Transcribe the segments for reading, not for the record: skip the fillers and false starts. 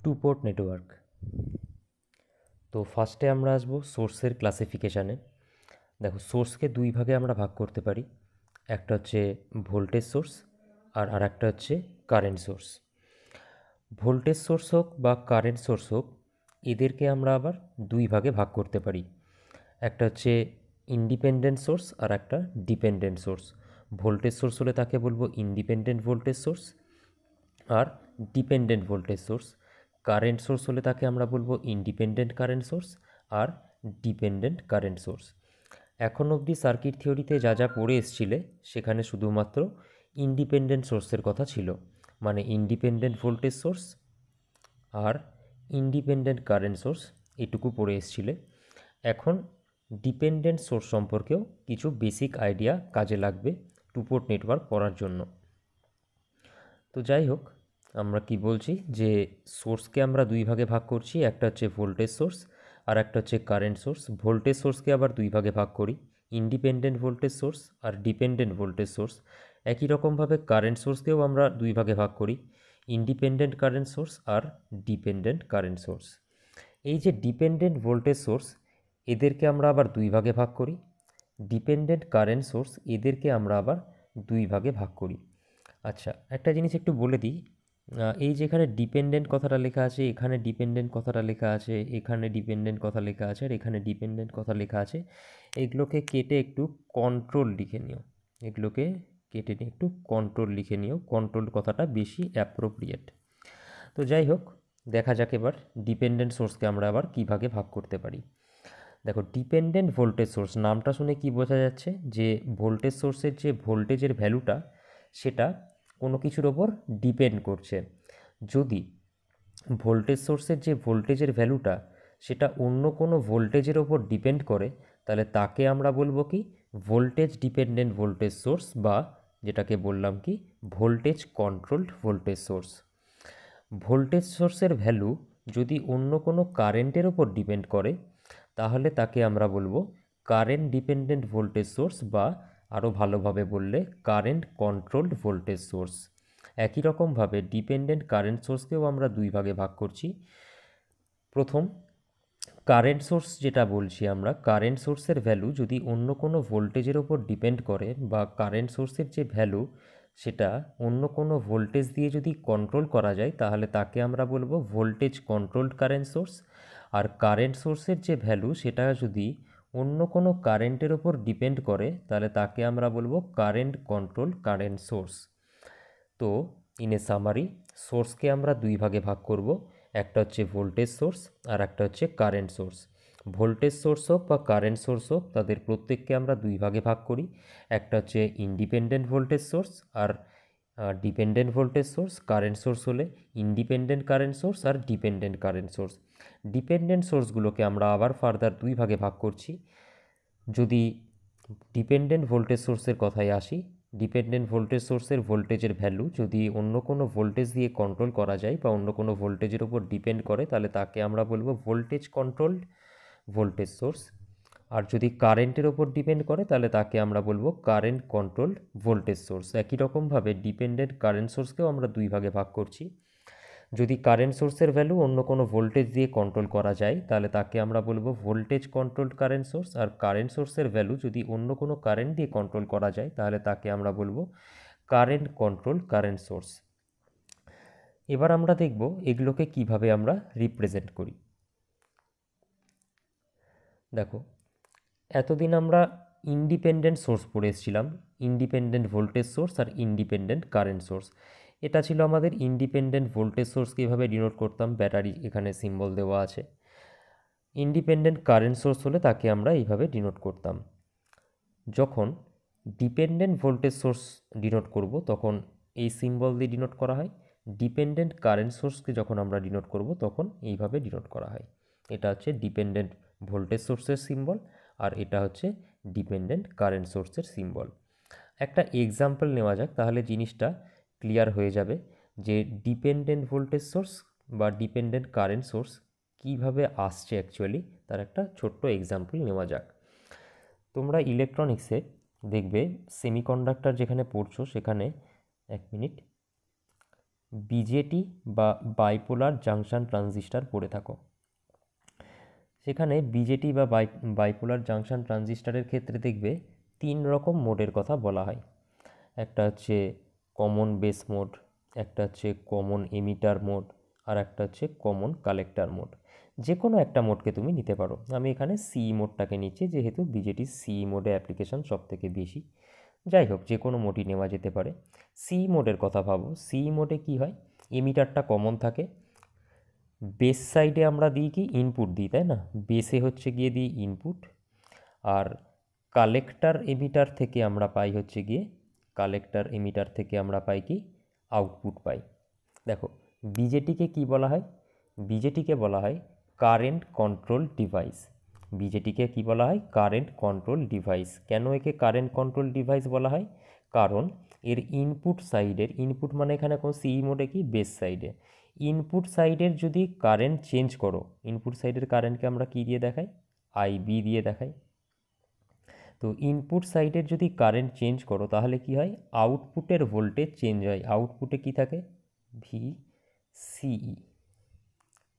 Two port network. তো ফার্স্টে আমরা আসবো সোর্সের ক্লাসিফিকেশানে। দেখো, সোর্সকে দুই ভাগে আমরা ভাগ করতে পারি। একটা হচ্ছে ভোল্টেজ সোর্স আর একটা হচ্ছে কারেন্ট সোর্স। ভোল্টেজ সোর্স হোক বা কারেন্ট সোর্স হোক, এদেরকে আমরা আবার দুই ভাগে ভাগ করতে পারি। একটা হচ্ছে ইন্ডিপেন্ডেন্ট সোর্স আর একটা ডিপেন্ডেন্ট সোর্স। ভোল্টেজ সোর্স হলে তাকে বলবো ইন্ডিপেন্ডেন্ট ভোল্টেজ সোর্স, আর dependent voltage source. Current source হলে তাকে আমরা বলবো ইন্ডিপেন্ডেন্ট কারেন্ট সোর্স আর ডিপেন্ডেন্ট কারেন্ট সোর্স। এখন অবধি সার্কিট থিওরিতে যা যা পড়ে এসছিলে সেখানে শুধুমাত্র ইন্ডিপেন্ডেন্ট সোর্সের কথা ছিল, মানে ইন্ডিপেন্ডেন্ট ভোল্টেজ সোর্স আর ইন্ডিপেন্ডেন্ট কারেন্ট সোর্স এটুকু পড়ে এসছিলে। এখন ডিপেন্ডেন্ট সোর্স সম্পর্কেও কিছু বেসিক আইডিয়া কাজে লাগবে টু পোর্ট নেটওয়ার্ক পড়ার জন্য। তো যাই হোক, আমরা কি বলছি যে সোর্সকে আমরা দুই ভাগে ভাগ করছি, একটা হচ্ছে ভোল্টেজ সোর্স আর একটা হচ্ছে কারেন্ট সোর্স। ভোল্টেজ সোর্সকে আবার দুই ভাগে ভাগ করি, ইন্ডিপেন্ডেন্ট ভোল্টেজ সোর্স আর ডিপেন্ডেন্ট ভোল্টেজ সোর্স। একই রকমভাবে কারেন্ট সোর্সকেও আমরা দুই ভাগে ভাগ করি, ইন্ডিপেন্ডেন্ট কারেন্ট সোর্স আর ডিপেন্ডেন্ট কারেন্ট সোর্স। এই যে ডিপেন্ডেন্ট ভোল্টেজ সোর্স, এদেরকে আমরা আবার দুই ভাগে ভাগ করি, ডিপেন্ডেন্ট কারেন্ট সোর্স এদেরকে আমরা আবার দুই ভাগে ভাগ করি। আচ্ছা, একটা জিনিস একটু বলে দিই, এই যে এখানে ডিপেন্ডেন্ট কথাটা লেখা আছে, এখানে ডিপেন্ডেন্ট কথাটা লেখা আছে, এখানে ডিপেন্ডেন্ট কথা লেখা আছে আর এখানে ডিপেন্ডেন্ট কথা লেখা আছে, এগুলোকে কেটে একটু কন্ট্রোল লিখে নিও। এগুলোকে কেটে নিয়ে একটু কন্ট্রোল লিখে নিও, কন্ট্রোল কথাটা বেশি অ্যাপ্রোপ্রিয়েট। তো যাই হোক, দেখা যাক এবার ডিপেন্ডেন্ট সোর্সকে আমরা আবার কী ভাগে ভাগ করতে পারি। দেখো, ডিপেন্ডেন্ট ভোল্টেজ সোর্স নামটা শুনে কি বোঝা যাচ্ছে যে ভোল্টেজ সোর্সের যে ভোল্টেজের ভ্যালুটা সেটা কোনো কিছুর ওপর ডিপেন্ড করছে। যদি ভোল্টেজ সোর্সের যে ভোল্টেজের ভ্যালুটা সেটা অন্য কোনো ভোল্টেজের ওপর ডিপেন্ড করে, তাহলে তাকে আমরা বলবো কি ভোল্টেজ ডিপেন্ডেন্ট ভোল্টেজ সোর্স, বা যেটাকে বললাম কি voltage controlled voltage source. Voltage সোর্সের ভ্যালু যদি অন্য কোনো কারেন্টের ওপর ডিপেন্ড করে, তাহলে তাকে আমরা বলবো কারেন্ট ডিপেন্ডেন্ট ভোল্টেজ সোর্স, বা আরও ভালোভাবে বললে কারেন্ট কন্ট্রোলড ভোল্টেজ সোর্স। একই রকমভাবে ডিপেন্ডেন্ট কারেন্ট সোর্সকেও আমরা দুই ভাগে ভাগ করছি। প্রথম, কারেন্ট সোর্স যেটা বলছি আমরা, কারেন্ট সোর্সের ভ্যালু যদি অন্য কোনো ভোল্টেজের ওপর ডিপেন্ড করে, বা কারেন্ট সোর্সের যে ভ্যালু সেটা অন্য কোনো ভোল্টেজ দিয়ে যদি কন্ট্রোল করা যায়, তাহলে তাকে আমরা বলবো ভোল্টেজ কন্ট্রোলড কারেন্ট সোর্স। আর কারেন্ট সোর্সের যে ভ্যালু সেটা যদি অন্য কোনো কারেন্টের ওপর ডিপেন্ড করে, তাহলে তাকে আমরা বলবো কারেন্ট কন্ট্রোল কারেন্ট সোর্স। তো ইন এ সামারি, সোর্সকে আমরা দুই ভাগে ভাগ করব, একটা হচ্ছে ভোল্টেজ সোর্স আর একটা হচ্ছে কারেন্ট সোর্স। ভোল্টেজ সোর্স হোক বা কারেন্ট সোর্স হোক, তাদের প্রত্যেককে আমরা দুই ভাগে ভাগ করি, একটা হচ্ছে ইন্ডিপেন্ডেন্ট ভোল্টেজ সোর্স আর dependent voltage source. Current source হলে ইন্ডিপেন্ডেন্ট কারেন্ট সোর্স আর ডিপেন্ডেন্ট কারেন্ট সোর্স। ডিপেন্ডেন্ট সোর্সগুলোকে আমরা আবার ফার্দার দুই ভাগে ভাগ করছি। যদি ডিপেন্ডেন্ট ভোল্টেজ সোর্সের কথায় আসি, ডিপেন্ডেন্ট ভোল্টেজ সোর্সের ভোল্টেজের ভ্যালু যদি অন্য কোনো ভোল্টেজ দিয়ে কন্ট্রোল করা যায় বা অন্য কোনো ভোল্টেজের উপর ডিপেন্ড করে, তাহলে তাকে আমরা বলবো ভোল্টেজ কন্ট্রোলড ভোল্টেজ সোর্স। আর যদি কারেন্টের ওপর ডিপেন্ড করে, তাহলে তাকে আমরা বলবো কারেন্ট কন্ট্রোলড ভোল্টেজ সোর্স। একই রকমভাবে ডিপেন্ডেন্ট কারেন্ট সোর্সকেও আমরা দুই ভাগে ভাগ করছি। যদি কারেন্ট সোর্সের ভ্যালু অন্য কোনো ভোল্টেজ দিয়ে কন্ট্রোল করা যায়, তাহলে তাকে আমরা বলবো ভোল্টেজ কন্ট্রোলড কারেন্ট সোর্স। আর কারেন্ট সোর্সের ভ্যালু যদি অন্য কোনো কারেন্ট দিয়ে কন্ট্রোল করা যায়, তাহলে তাকে আমরা বলবো কারেন্ট কন্ট্রোল কারেন্ট সোর্স। এবার আমরা দেখব এগুলোকে কিভাবে আমরা রিপ্রেজেন্ট করি। দেখো, এতদিন আমরা ইন্ডিপেন্ডেন্ট সোর্স পড়ে এসেছিলাম, ইন্ডিপেন্ডেন্ট ভোল্টেজ সোর্স আর ইন্ডিপেন্ডেন্ট কারেন্ট সোর্স। এটা ছিল আমাদের ইন্ডিপেন্ডেন্ট ভোল্টেজ সোর্সকে এভাবে ডিনোট করতাম, ব্যাটারি এখানে সিম্বল দেওয়া আছে। ইন্ডিপেন্ডেন্ট কারেন্ট সোর্স হলে তাকে আমরা এইভাবে ডিনোট করতাম। যখন ডিপেন্ডেন্ট ভোল্টেজ সোর্স ডিনোট করব, তখন এই সিম্বল দিয়ে ডিনোট করা হয়। ডিপেন্ডেন্ট কারেন্ট সোর্সকে যখন আমরা ডিনোট করব, তখন এইভাবে ডিনোট করা হয়। এটা হচ্ছে ডিপেন্ডেন্ট ভোল্টেজ সোর্সের সিম্বল, আর এটা হচ্ছে ডিপেন্ডেন্ট কারেন্ট সোর্সের সিম্বল। একটা এক্সাম্পল নেওয়া যাক, তাহলে জিনিসটা ক্লিয়ার হয়ে যাবে যে ডিপেন্ডেন্ট ভোল্টেজ সোর্স বা ডিপেন্ডেন্ট কারেন্ট সোর্স কীভাবে আসছে অ্যাকচুয়ালি, তার একটা ছোট্ট এক্সাম্পল নেওয়া যাক। তোমরা ইলেকট্রনিক্সে দেখবে সেমিকন্ডাক্টর যেখানে পড়ছো, সেখানে এক মিনিট, বিজেটি বা বাইপোলার জাংশন ট্রানজিস্টর পড়ে থাকো। সেখানে বিজেটি বা বাইপোলার জাংশন ট্রানজিস্টরের ক্ষেত্রে দেখবে 3 রকম মোডের কথা বলা হয়। একটা হচ্ছে কমন বেস মোড, একটা হচ্ছে কমন এমিটার মোড, আর একটা হচ্ছে কমন কালেক্টর মোড। যে কোনো একটা মোডকে তুমি নিতে পারো। আমি এখানে সি মোডটাকে নিচ্ছি, যেহেতু বিজেটি সি মোডে অ্যাপ্লিকেশন সব থেকে বেশি। যাই হোক, যে কোনো মোডই নেওয়া যেতে পারে। সি মোডের কথা ভাবো। সি মোডে কি হয়, এমিটারটা কমন থাকে। বেস সাইডে আমরা দিই কি, ইনপুট দিই, তাই না? বেসে হচ্ছে গিয়ে দিই ইনপুট, আর কালেক্টর এমিটার থেকে আমরা পাই হচ্ছে গিয়ে কি, আউটপুট পাই। দেখো, বিজেটিকে কি বলা হয়? বিজেটিকে বলা হয় কারেন্ট কন্ট্রোল ডিভাইস। বিজেটিকে কি বলা হয়? Current control device. কেন একে কারেন্ট কন্ট্রোল ডিভাইস বলা হয়? কারণ এর ইনপুট সাইডের, ইনপুট মানে এখানে কোন সি মোডে কি, বেস সাইডে, ইনপুট সাইডের যদি কারেন্ট চেঞ্জ করো, ইনপুট সাইডের কারেন্টকে আমরা কি দিয়ে দেখাই? আইবি দিয়ে দেখাই। তো ইনপুট সাইডের যদি কারেন্ট চেঞ্জ করো তাহলে কি হয়? আউটপুটের ভোল্টেজ চেঞ্জ হয়। আউটপুটে কি থাকে? ভিসিই।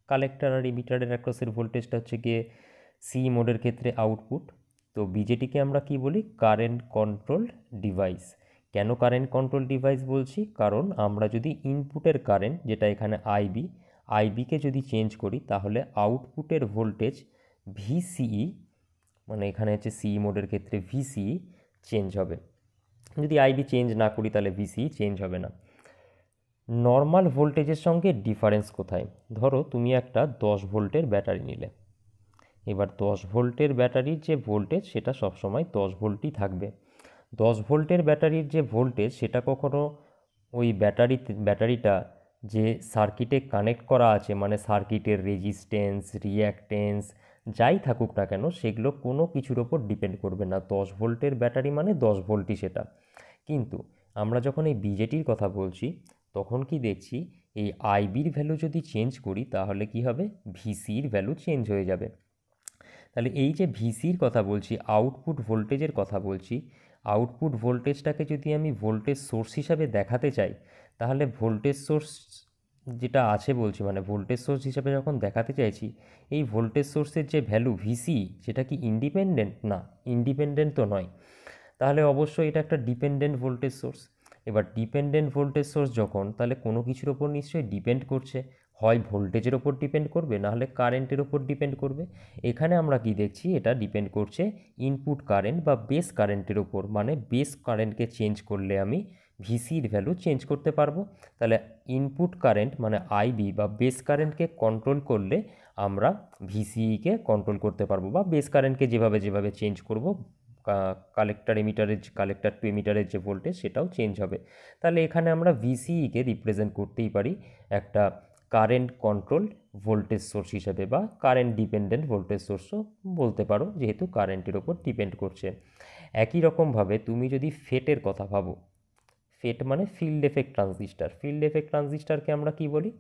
কালেক্টর আর ইমিটারের অ্যাক্রসের ভোল্টেজটা হচ্ছে গিয়ে সি মোডের ক্ষেত্রে আউটপুট। তো বিজেটিকে আমরা কি বলি? Current control device. কেন কারেন্ট কন্ট্রোল ডিভাইস বলছি? কারণ আমরা যদি ইনপুটের কারেন্ট, যেটা এখানে আইবিকে যদি চেঞ্জ করি তাহলে আউটপুটের ভোল্টেজ ভিসিই, মানে এখানে হচ্ছে সি মোডের ক্ষেত্রে ভিসিই চেঞ্জ হবে। যদি আইবি চেঞ্জ না করি তাহলে ভিসিই চেঞ্জ হবে না। নর্মাল ভোল্টেজের সঙ্গে ডিফারেন্স কোথায়? ধরো তুমি একটা 10 ভোল্টের ব্যাটারি নিলে। এবার 10 ভোল্টের ব্যাটারির যে ভোল্টেজ সেটা সবসময় 10 ভোল্টই থাকবে। 10 ভোল্টের ব্যাটারির যে ভোল্টেজ সেটা কখনো ওই ব্যাটারিটা যে সার্কিটে কানেক্ট করা আছে, মানে সার্কিটের রেজিস্ট্যান্স, রিঅ্যাকট্যান্স যাই থাকুক না কেন, সেগুলো কোনো কিছুর ওপর ডিপেন্ড করবে না। 10 ভোল্টের ব্যাটারি মানে 10 ভোল্টই সেটা। কিন্তু আমরা যখন এই বিজেটির কথা বলছি তখন কি দেখছি, এই আইবির ভ্যালু যদি চেঞ্জ করি তাহলে কি হবে? ভিসির ভ্যালু চেঞ্জ হয়ে যাবে। তাহলে এই যে ভিসির কথা বলছি, আউটপুট ভোল্টেজের কথা বলছি, আউটপুট ভোল্টেজটাকে যদি আমি ভোল্টেজ সোর্স হিসাবে দেখাতে চাই, তাহলে ভোল্টেজ সোর্স যেটা আছে বলছি, মানে ভোল্টেজ সোর্স হিসাবে যখন দেখাতে চাইছি, এই ভোল্টেজ সোর্সের যে ভ্যালু ভিসি, সেটা কি ইন্ডিপেন্ডেন্ট? না, ইন্ডিপেন্ডেন্ট তো নয়। তাহলে অবশ্যই এটা একটা ডিপেন্ডেন্ট ভোল্টেজ সোর্স। এবার ডিপেন্ডেন্ট ভোল্টেজ সোর্স যখন, তাহলে কোনো কিছুর ওপর নিশ্চয়ই ডিপেন্ড করছে। হয় ভোল্টেজের ওপর ডিপেন্ড করবে, না হলে কারেন্টের ওপর ডিপেন্ড করবে। এখানে আমরা কি দেখছি, এটা ডিপেন্ড করছে ইনপুট কারেন্ট বা বেস কারেন্টের ওপর। মানে বেস কারেন্টকে চেঞ্জ করলে আমি ভিসির ভ্যালু চেঞ্জ করতে পারবো। তাহলে ইনপুট কারেন্ট মানে আইবি বা বেস কারেন্টকে কন্ট্রোল করলে আমরা ভিসিইকে কন্ট্রোল করতে পারবো, বা বেস কারেন্টকে যেভাবে যেভাবে চেঞ্জ করব, কালেক্টর টু এমিটারের যে ভোল্টেজ সেটাও চেঞ্জ হবে। তাহলে এখানে আমরা ভিসিইকে রিপ্রেজেন্ট করতেই পারি একটা কারেন্ট কন্ট্রোল ভোল্টেজ সোর্স হিসেবে, বা কারেন্ট ডিপেন্ডেন্ট ভোল্টেজ সোর্সও বলতে পারো, যেহেতু কারেন্টের ওপর ডিপেন্ড করছে। একই রকমভাবে তুমি যদি ফেটের কথা ভাবো, ফেট মানে field effect transistor. Field effect ট্রানজিস্টারকে আমরা কি বলি?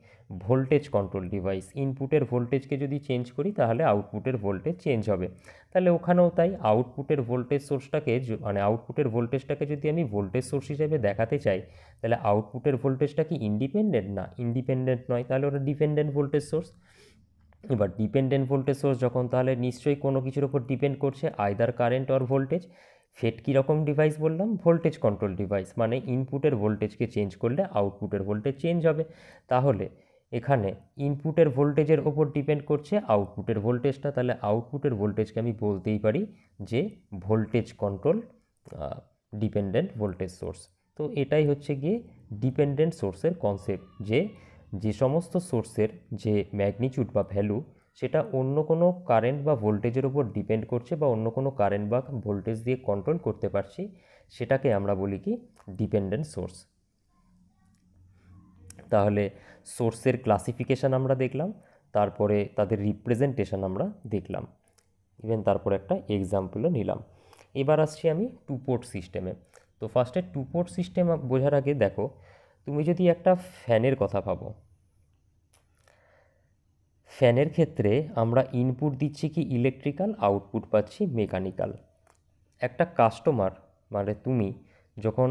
Voltage control device. ইনপুটের ভোল্টেজকে যদি চেঞ্জ করি তাহলে আউটপুটের ভোল্টেজ চেঞ্জ হবে। তাহলে ওখানেও তাই, আউটপুটের ভোল্টেজ সোর্সটাকে মানে আউটপুটের ভোল্টেজটাকে যদি আমি ভোল্টেজ সোর্স হিসেবে দেখাতে চাই, তাহলে আউটপুটের ভোল্টেজটা কি ইন্ডিপেন্ডেন্ট? না, ইন্ডিপেন্ডেন্ট নয়, তাহলে ওটা ডিপেন্ডেন্ট ভোল্টেজ সোর্স। এবার ডিপেন্ডেন্ট ভোল্টেজ সোর্স যখন, তাহলে নিশ্চয়ই কোনো কিছুর ওপর ডিপেন্ড করছে, আইদার কারেন্ট অর ভোল্টেজ। ফেট কীরকম ডিভাইস বললাম? Voltage control device. মানে ইনপুটের ভোল্টেজকে চেঞ্জ করলে আউটপুটের ভোল্টেজ চেঞ্জ হবে। তাহলে এখানে ইনপুটের ভোল্টেজের ওপর ডিপেন্ড করছে আউটপুটের ভোল্টেজটা, তাহলে আউটপুটের ভোল্টেজকে আমি বলতেই পারি যে voltage control dependent voltage source. তো এটাই হচ্ছে গিয়ে ডিপেন্ডেন্ট সোর্সের কনসেপ্ট, যে সমস্ত সোর্সের যে ম্যাগনিটিউড বা ভ্যালু সেটা অন্য কোনো কারেন্ট বা ভোল্টেজের উপর ডিপেন্ড করছে, বা অন্য কোনো কারেন্ট বা ভোল্টেজ দিয়ে কন্ট্রোল করতে পারছি, সেটাকে আমরা বলি কি? Dependent source. তাহলে সোর্সের ক্লাসিফিকেশান আমরা দেখলাম, তারপরে তাদের রিপ্রেজেন্টেশন আমরা দেখলাম, ইভেন তারপরে একটা এক্সাম্পলও নিলাম। এবার আসছি আমি টু পোর্ট সিস্টেমে। তো ফার্স্টে টু পোর্ট সিস্টেম বোঝার আগে দেখো, তুমি যদি একটা ফ্যানের কথা ভাবো, ফ্যানের ক্ষেত্রে আমরা ইনপুট দিচ্ছি কি ইলেকট্রিক্যাল, আউটপুট পাচ্ছি মেকানিক্যাল। একটা কাস্টমার মানে তুমি যখন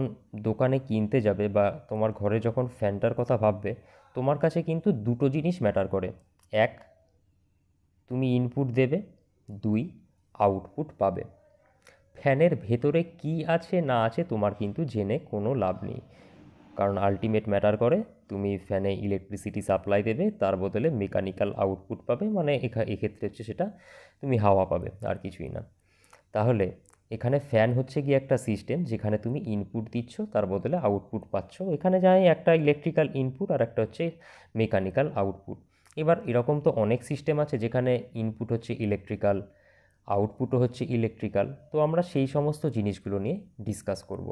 দোকানে কিনতে যাবে বা তোমার ঘরে যখন ফ্যানটার কথা ভাববে, তোমার কাছে কিন্তু দুটো জিনিস ম্যাটার করে। এক, তুমি ইনপুট দেবে, দুই, আউটপুট পাবে। ফ্যানের ভেতরে কি আছে না আছে তোমার কিন্তু জেনে কোনো লাভ নেই, কারণ আলটিমেট ম্যাটার করে তুমি ফ্যানে ইলেকট্রিসিটি সাপ্লাই দেবে, তার বদলে মেকানিক্যাল আউটপুট পাবে, মানে এক্ষেত্রে হচ্ছে সেটা তুমি হাওয়া পাবে, আর কিছুই না। তাহলে এখানে ফ্যান হচ্ছে গিয়ে একটা সিস্টেম যেখানে তুমি ইনপুট দিচ্ছ, তার বদলে আউটপুট পাচ্ছ। এখানে যাই একটা ইলেকট্রিক্যাল ইনপুট আর একটা হচ্ছে মেকানিক্যাল আউটপুট। এবার এরকম তো অনেক সিস্টেম আছে যেখানে ইনপুট হচ্ছে ইলেকট্রিক্যাল, আউটপুটও হচ্ছে ইলেকট্রিক্যাল। তো আমরা সেই সমস্ত জিনিসগুলো নিয়ে ডিসকাস করব।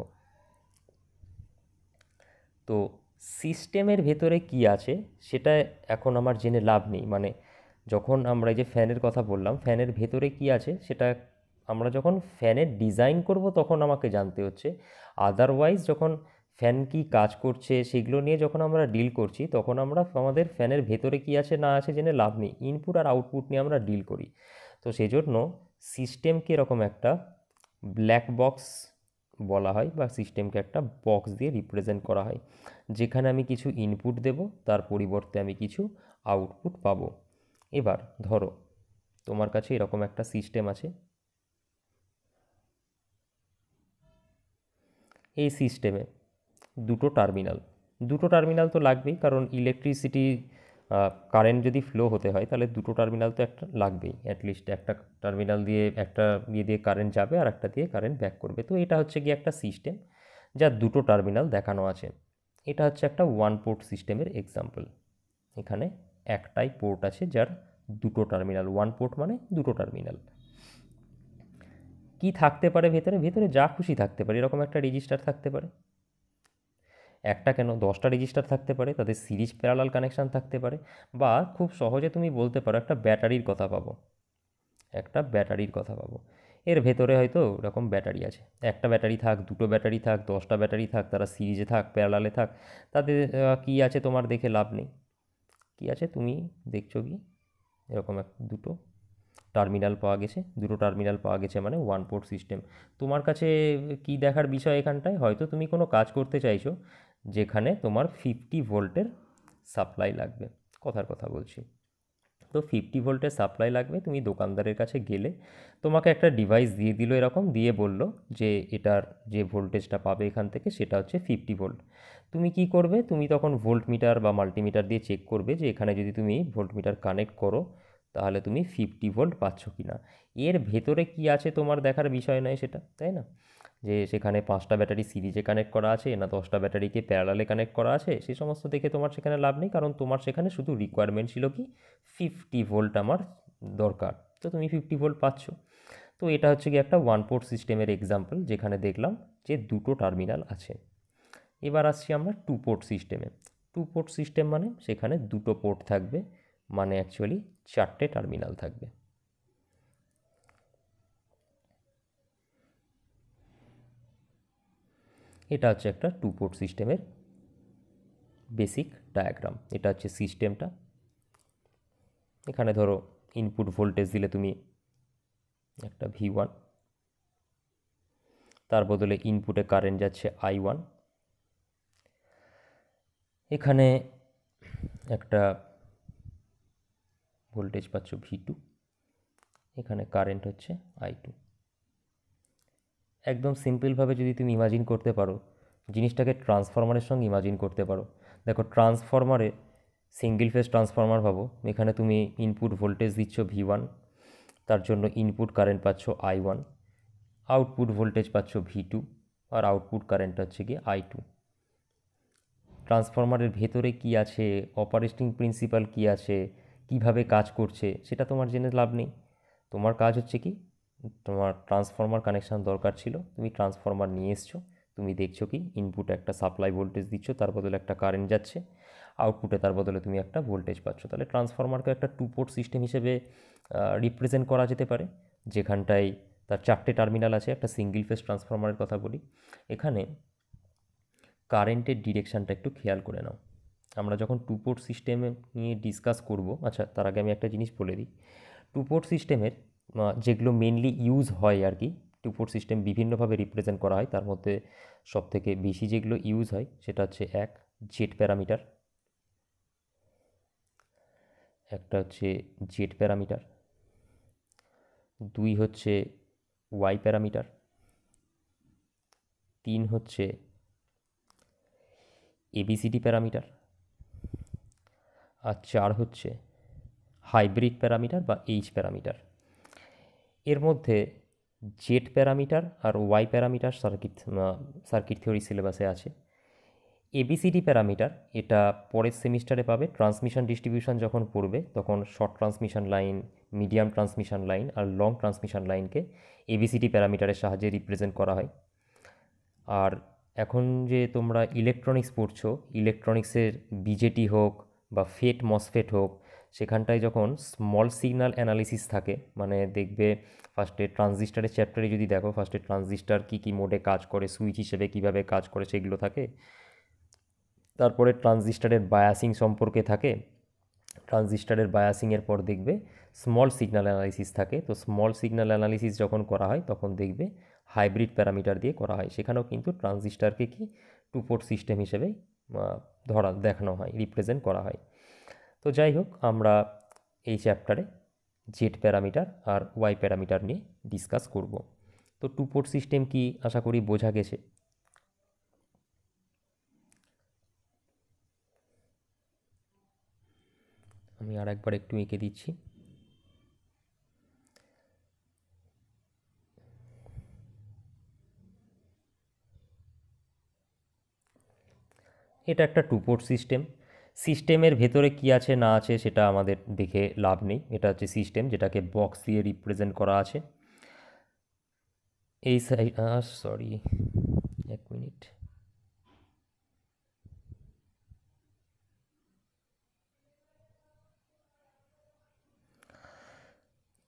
তো সিস্টেমের ভেতরে কি আছে সেটা এখন আমার জেনে লাভ নেই, মানে যখন আমরা এই যে ফ্যানের কথা বললাম, ফ্যানের ভেতরে কি আছে সেটা আমরা যখন ফ্যানের ডিজাইন করব তখন আমাকে জানতে হচ্ছে। আদারওয়াইজ যখন ফ্যান কি কাজ করছে সেগুলো নিয়ে যখন আমরা ডিল করছি, তখন আমরা আমাদের ফ্যানের ভেতরে কি আছে না আছে জেনে লাভ নেই, ইনপুট আর আউটপুট নিয়ে আমরা ডিল করি। তো সেই জন্য সিস্টেমকে এরকম একটা ব্ল্যাক বক্স বলা হয়, বা সিস্টেমকে একটা বক্স দিয়ে রিপ্রেজেন্ট করা হয়, যেখানে আমি কিছু ইনপুট দেব, তার পরিবর্তে আমি কিছু আউটপুট পাবো। এবার ধরো তোমার কাছে এরকম একটা সিস্টেম আছে, এই সিস্টেমে দুটো টার্মিনাল তো লাগবেই, কারণ ইলেকট্রিসিটি কারেন্ট যদি ফ্লো হতে হয় তাহলে দুটো টার্মিনাল তো একটা লাগবেই, অ্যাটলিস্ট একটা টার্মিনাল দিয়ে একটা দিয়ে কারেন্ট যাবে আর একটা দিয়ে কারেন্ট ব্যাক করবে। তো এটা হচ্ছে গিয়ে একটা সিস্টেম যার দুটো টার্মিনাল দেখানো আছে। এটা হচ্ছে একটা ওয়ান পোর্ট সিস্টেমের এক্সাম্পল। এখানে একটাই পোর্ট আছে যার দুটো টার্মিনাল, ওয়ান পোর্ট মানে দুটো টার্মিনাল। কি থাকতে পারে ভেতরে? ভেতরে যা খুশি থাকতে পারে, এরকম একটা রেজিস্টার থাকতে পারে, একটা কেন 10টা রেজিস্টার থাকতে পারে, তাদের সিরিজ প্যারালাল কানেকশান থাকতে পারে, বা খুব সহজে তুমি বলতে পারো একটা ব্যাটারির কথা পাবো, একটা ব্যাটারির কথা পাবো। এর ভেতরে হয়তো এরকম ব্যাটারি আছে, একটা ব্যাটারি থাক, দুটো ব্যাটারি থাক, 10টা ব্যাটারি থাক, তারা সিরিজে থাক, প্যারালালে থাক, তাদের কী আছে তোমার দেখে লাভ নেই। কী আছে তুমি দেখছো কি, এরকম দুটো টার্মিনাল পাওয়া গেছে, দুটো টার্মিনাল পাওয়া গেছে মানে ওয়ান পোর্ট সিস্টেম। তোমার কাছে কি দেখার বিষয় এখানটায়, হয়তো তুমি কোনো কাজ করতে চাইছো যেখানে তোমার 50 ভোল্টের সাপ্লাই লাগবে, কথার কথা বলছি। তো 50 ভোল্টের সাপ্লাই লাগবে, তুমি দোকানদারের কাছে গেলে, তোমাকে একটা ডিভাইস দিয়ে দিল এরকম, দিয়ে বলল যে এটার যে ভোল্টেজটা পাবে এখান থেকে সেটা হচ্ছে 50 ভোল্ট। তুমি কি করবে? তুমি তখন ভোল্ট মিটার বা মাল্টিমিটার দিয়ে চেক করবে যে এখানে যদি তুমি ভোল্ট মিটার কানেক্ট করো তাহলে তুমি 50 ভোল্ট পাচ্ছ কি না। এর ভেতরে কি আছে তোমার দেখার বিষয় নয় সেটা, তাই না? যে সেখানে 5টা ব্যাটারি সিরিজে কানেক্ট করা আছে না 10টা ব্যাটারিকে প্যারালালে কানেক্ট করা আছে, সে সমস্ত দেখে তোমার সেখানে লাভ নেই, কারণ তোমার সেখানে শুধু রিকোয়ারমেন্ট ছিল কি 50 ভোল্ট আমার দরকার, তো তুমি 50 ভোল্ট পাচ্ছ। তো এটা হচ্ছে কি একটা ওয়ান পোর্ট সিস্টেমের এক্সাম্পল, যেখানে দেখলাম যে দুটো টার্মিনাল আছে। এবার আসছি আমরা টু পোর্ট সিস্টেমে। টু পোর্ট সিস্টেম মানে সেখানে দুটো পোর্ট থাকবে, মানে অ্যাকচুয়ালি 4টে টার্মিনাল থাকবে। এটা হচ্ছে একটা টু পোর্ট সিস্টেমের বেসিক ডায়াগ্রাম। এটা হচ্ছে সিস্টেমটা। এখানে ধরো ইনপুট ভোল্টেজ দিলে তুমি একটা V1, তার বদলে ইনপুটে কারেন্ট যাচ্ছে I1, এখানে একটা ভোল্টেজ পাচ্ছ V2, এখানে কারেন্ট হচ্ছে I2। একদম সিম্পলভাবে যদি তুমি ইমাজিন করতে পারো, জিনিসটাকে ট্রান্সফরমারের সঙ্গে ইমাজিন করতে পারো। দেখো ট্রান্সফরমারে, সিঙ্গেল ফেজ ট্রান্সফরমার ভাবো, এখানে তুমি ইনপুট ভোল্টেজ দিচ্ছ V1, তার জন্য ইনপুট কারেন্ট পাচ্ছ I1, আউটপুট ভোল্টেজ পাচ্ছ V2, আর আউটপুট কারেন্ট হচ্ছে কি I2। ট্রান্সফরমারের ভেতরে কি আছে, অপারেটিং প্রিন্সিপাল কি আছে, কিভাবে কাজ করছে সেটা তোমার জেনে লাভ নেই। তোমার কাজ হচ্ছে কি, তোমার ট্রান্সফরমার কানেকশান দরকার ছিল, তুমি ট্রান্সফরমার নিয়ে এসছো, তুমি দেখছো কি ইনপুটে একটা সাপ্লাই ভোল্টেজ দিচ্ছ, তার বদলে একটা কারেন্ট যাচ্ছে, আউটপুটে তার বদলে তুমি একটা ভোল্টেজ পাচ্ছ। তাহলে ট্রান্সফরমারকে একটা টু পোর্ট সিস্টেম হিসেবে রিপ্রেজেন্ট করা যেতে পারে, যেখানটায় তার 4টে টার্মিনাল আছে। একটা সিঙ্গেল ফেজ ট্রান্সফরমারের কথা বলি, এখানে কারেন্টের ডিরেকশানটা একটু খেয়াল করে নাও। আমরা যখন টু পোর্ট সিস্টেমে নিয়ে ডিসকাস করব, আচ্ছা তার আগে আমি একটা জিনিস বলে দিই। টু পোর্ট সিস্টেমের যেগুলো মেনলি ইউজ হয় আর কি, টু পোর্ট সিস্টেম বিভিন্নভাবে রিপ্রেজেন্ট করা হয়, তার মধ্যে সবথেকে বেশি যেগুলো ইউজ হয় সেটা হচ্ছে এক জেড প্যারামিটার, একটা হচ্ছে জেড প্যারামিটার, দুই হচ্ছে ওয়াই প্যারামিটার, তিন হচ্ছে এবিসিডি প্যারামিটার, আর চার হচ্ছে হাইব্রিড প্যারামিটার বা এইচ প্যারামিটার। এর মধ্যে জেড প্যারামিটার আর ওয়াই প্যারামিটার সার্কিট থিওরি সিলেবাসে আছে। এবিসিডি প্যারামিটার এটা পরের সেমিস্টারে পাবে, ট্রান্সমিশন ডিস্ট্রিবিউশন যখন পড়বে তখন short transmission line, medium transmission line আর লং ট্রান্সমিশন লাইনকে এবিসিডি প্যারামিটারের সাহায্যে রিপ্রেজেন্ট করা হয়। আর এখন যে তোমরা ইলেকট্রনিক্স পড়ছো, ইলেকট্রনিক্সের বিজেটি হোক বা ফেট মসফেট হোক, সেখানটায় যখন স্মল সিগন্যাল অ্যানালিসিস থাকে, মানে দেখবে ফার্স্টে ট্রানজিস্টারের চ্যাপ্টারে যদি দেখো, ফার্স্টে ট্রানজিস্টার কী কী মোডে কাজ করে, সুইচ হিসেবে কীভাবে কাজ করে সেগুলো থাকে, তারপরে ট্রানজিস্টারের বায়াসিং সম্পর্কে থাকে, ট্রানজিস্টারের বায়াসিংয়ের পর দেখবে স্মল সিগন্যাল অ্যানালিসিস থাকে। তো স্মল সিগন্যাল অ্যানালিসিস যখন করা হয় তখন দেখবে হাইব্রিড প্যারামিটার দিয়ে করা হয়, সেখানেও কিন্তু ট্রানজিস্টারকে কি টু পোর্ট সিস্টেম হিসেবে দেখানো হয়, রিপ্রেজেন্ট করা হয়। তো যাই হোক, আমরা এই চ্যাপ্টারে জেড প্যারামিটার আর ওয়াই প্যারামিটার নিয়ে ডিসকাস করব। তো টু পোর্ট সিস্টেম কি আশা করি বোঝা গেছে। আমি আর একবার একটু এঁকে দিচ্ছি। এটা একটা টু পোর্ট সিস্টেম। সিস্টেমের ভেতরে কি আছে না আছে সেটা আমাদের দেখে লাভ নেই, এটা হচ্ছে সিস্টেম যেটাকে বক্স দিয়ে রিপ্রেজেন্ট করা আছে। এই সাইড সরি, এক মিনিট,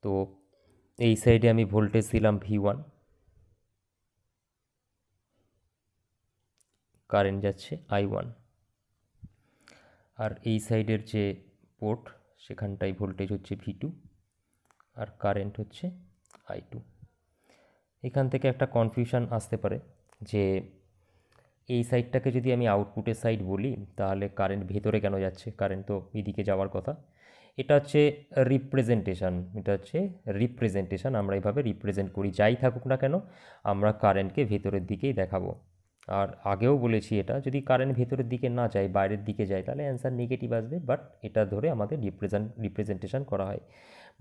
তো এই সাইডে আমি ভোল্টেজ দিলাম V1, কারেন্ট যাচ্ছে I1, আর এই সাইডের যে পোর্ট সেখানটায় ভোল্টেজ হচ্ছে V2 আর কারেন্ট হচ্ছে I2। এখান থেকে একটা কনফিউশন আসতে পারে যে এই সাইডটাকে যদি আমি আউটপুটের সাইড বলি তাহলে কারেন্ট ভেতরে কেন যাচ্ছে, কারেন্ট তো এদিকে যাওয়ার কথা। এটা হচ্ছে রিপ্রেজেন্টেশন, আমরা এভাবে রিপ্রেজেন্ট করি, যাই থাকুক না কেন আমরা কারেন্টকে ভেতরের দিকেই দেখাবো। আর আগেও বলেছি এটা যদি কারেন্ট ভেতরের দিকে না যায়, বাইরের দিকে যায়, তাহলে অ্যান্সার নেগেটিভ আসবে, বাট এটা ধরে আমাদের রিপ্রেজেন্টেশন করা হয়।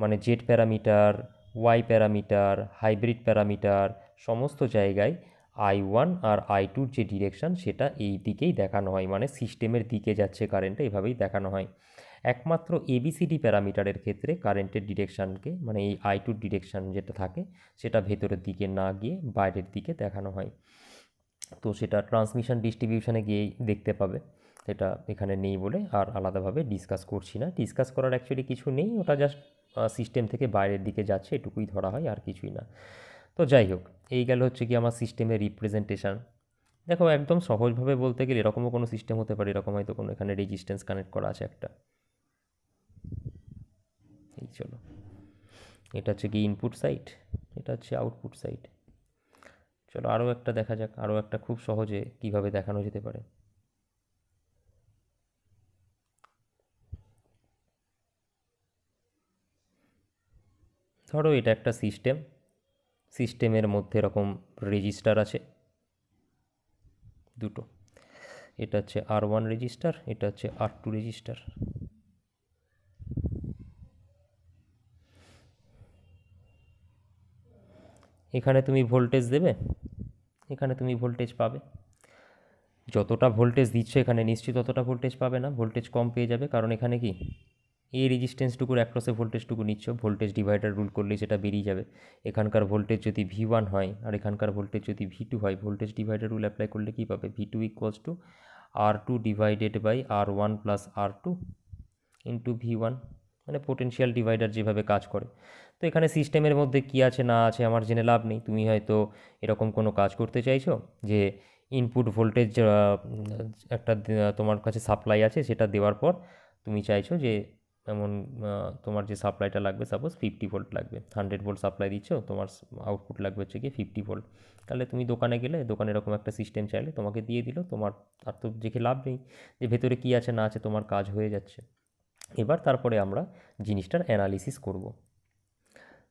মানে Z parameter, Y parameter, hybrid parameter সমস্ত জায়গায় I1 আর I2-র যে ডিরেকশান সেটা এই দিকেই দেখানো হয়, মানে সিস্টেমের দিকে যাচ্ছে কারেন্টটা, এভাবেই দেখানো হয়। একমাত্র এবিসিডি প্যারামিটারের ক্ষেত্রে কারেন্টের ডিরেকশানকে, মানে এই I2-র ডিরেকশান যেটা থাকে সেটা ভেতরের দিকে না গিয়ে বাইরের দিকে দেখানো হয়। তো সেটা ট্রান্সমিশন ডিস্ট্রিবিউশনে গিয়েই দেখতে পাবে, এটা এখানে নেই বলে আর আলাদাভাবে ডিসকাস করছি না। ডিসকাস করার অ্যাকচুয়ালি কিছু নেই, ওটা জাস্ট সিস্টেম থেকে বাইরের দিকে যাচ্ছে এটুকুই ধরা হয়, আর কিছুই না। তো যাই হোক, এই গেল হচ্ছে কি আমার সিস্টেমের রিপ্রেজেন্টেশন। দেখো একদম সহজভাবে বলতে গেলে এরকমও কোনো সিস্টেম হতে পারে, এরকম হয়তো কোনো এখানে রেজিস্ট্যান্স কানেক্ট করা আছে একটা, এই চলো, এটা হচ্ছে কি ইনপুট সাইড, এটা হচ্ছে আউটপুট সাইড। চলো আরও একটা দেখা যাক, আরও একটা খুব সহজে কিভাবে দেখানো যেতে পারে। ধরো এটা একটা সিস্টেম, সিস্টেমের মধ্যে এরকম রেজিস্টার আছে দুটো, এটা হচ্ছে R1 রেজিস্টার, এটা হচ্ছে R2 রেজিস্টার। এখানে তুমি ভোল্টেজ দেবে, এখানে তুমি ভোল্টেজ পাবে, যতটা ভোল্টেজ দিচ্ছ এখানে নিশ্চিত ততটা ভোল্টেজ পাবে না, ভোল্টেজ কম পেয়ে যাবে, কারণ এখানে কি এই রেজিস্ট্যান্সটুকুর অ্যাক্রসে ভোল্টেজটুকু নিচ্ছ, ভোল্টেজ ডিভাইডার রুল করলেই সেটা বেরিয়ে যাবে। এখানকার ভোল্টেজ যদি V1 হয় আর এখানকার ভোল্টেজ যদি V2 হয়, ভোল্টেজ ডিভাইডার রুল অ্যাপ্লাই করলে কী পাবে, V2 = R2 divided by R1 plus R2 into V1, মানে পোটেনশিয়াল ডিভাইডার যেভাবে কাজ করে। তো এখানে সিস্টেমের মধ্যে কী আছে না আছে আমার জেনে লাভ নেই, তুমি হয়তো এরকম কোনো কাজ করতে চাইছো যে ইনপুট ভোল্টেজ একটা তোমার কাছে সাপ্লাই আছে, সেটা দেওয়ার পর তুমি চাইছো যে এমন তোমার যে সাপ্লাইটা লাগবে সাপোজ 50 ভোল্ট লাগবে, 100 ভোল্ট সাপ্লাই দিচ্ছ, তোমার আউটপুট লাগবে হচ্ছে গিয়ে 50 ভোল্ট। তাহলে তুমি দোকানে গেলে, দোকানে এরকম একটা সিস্টেম চাইলে তোমাকে দিয়ে দিল, তোমার আর তো দেখে লাভ নেই যে ভেতরে কী আছে না আছে, তোমার কাজ হয়ে যাচ্ছে। এবার তারপরে আমরা জিনিসটার অ্যানালিসিস করব।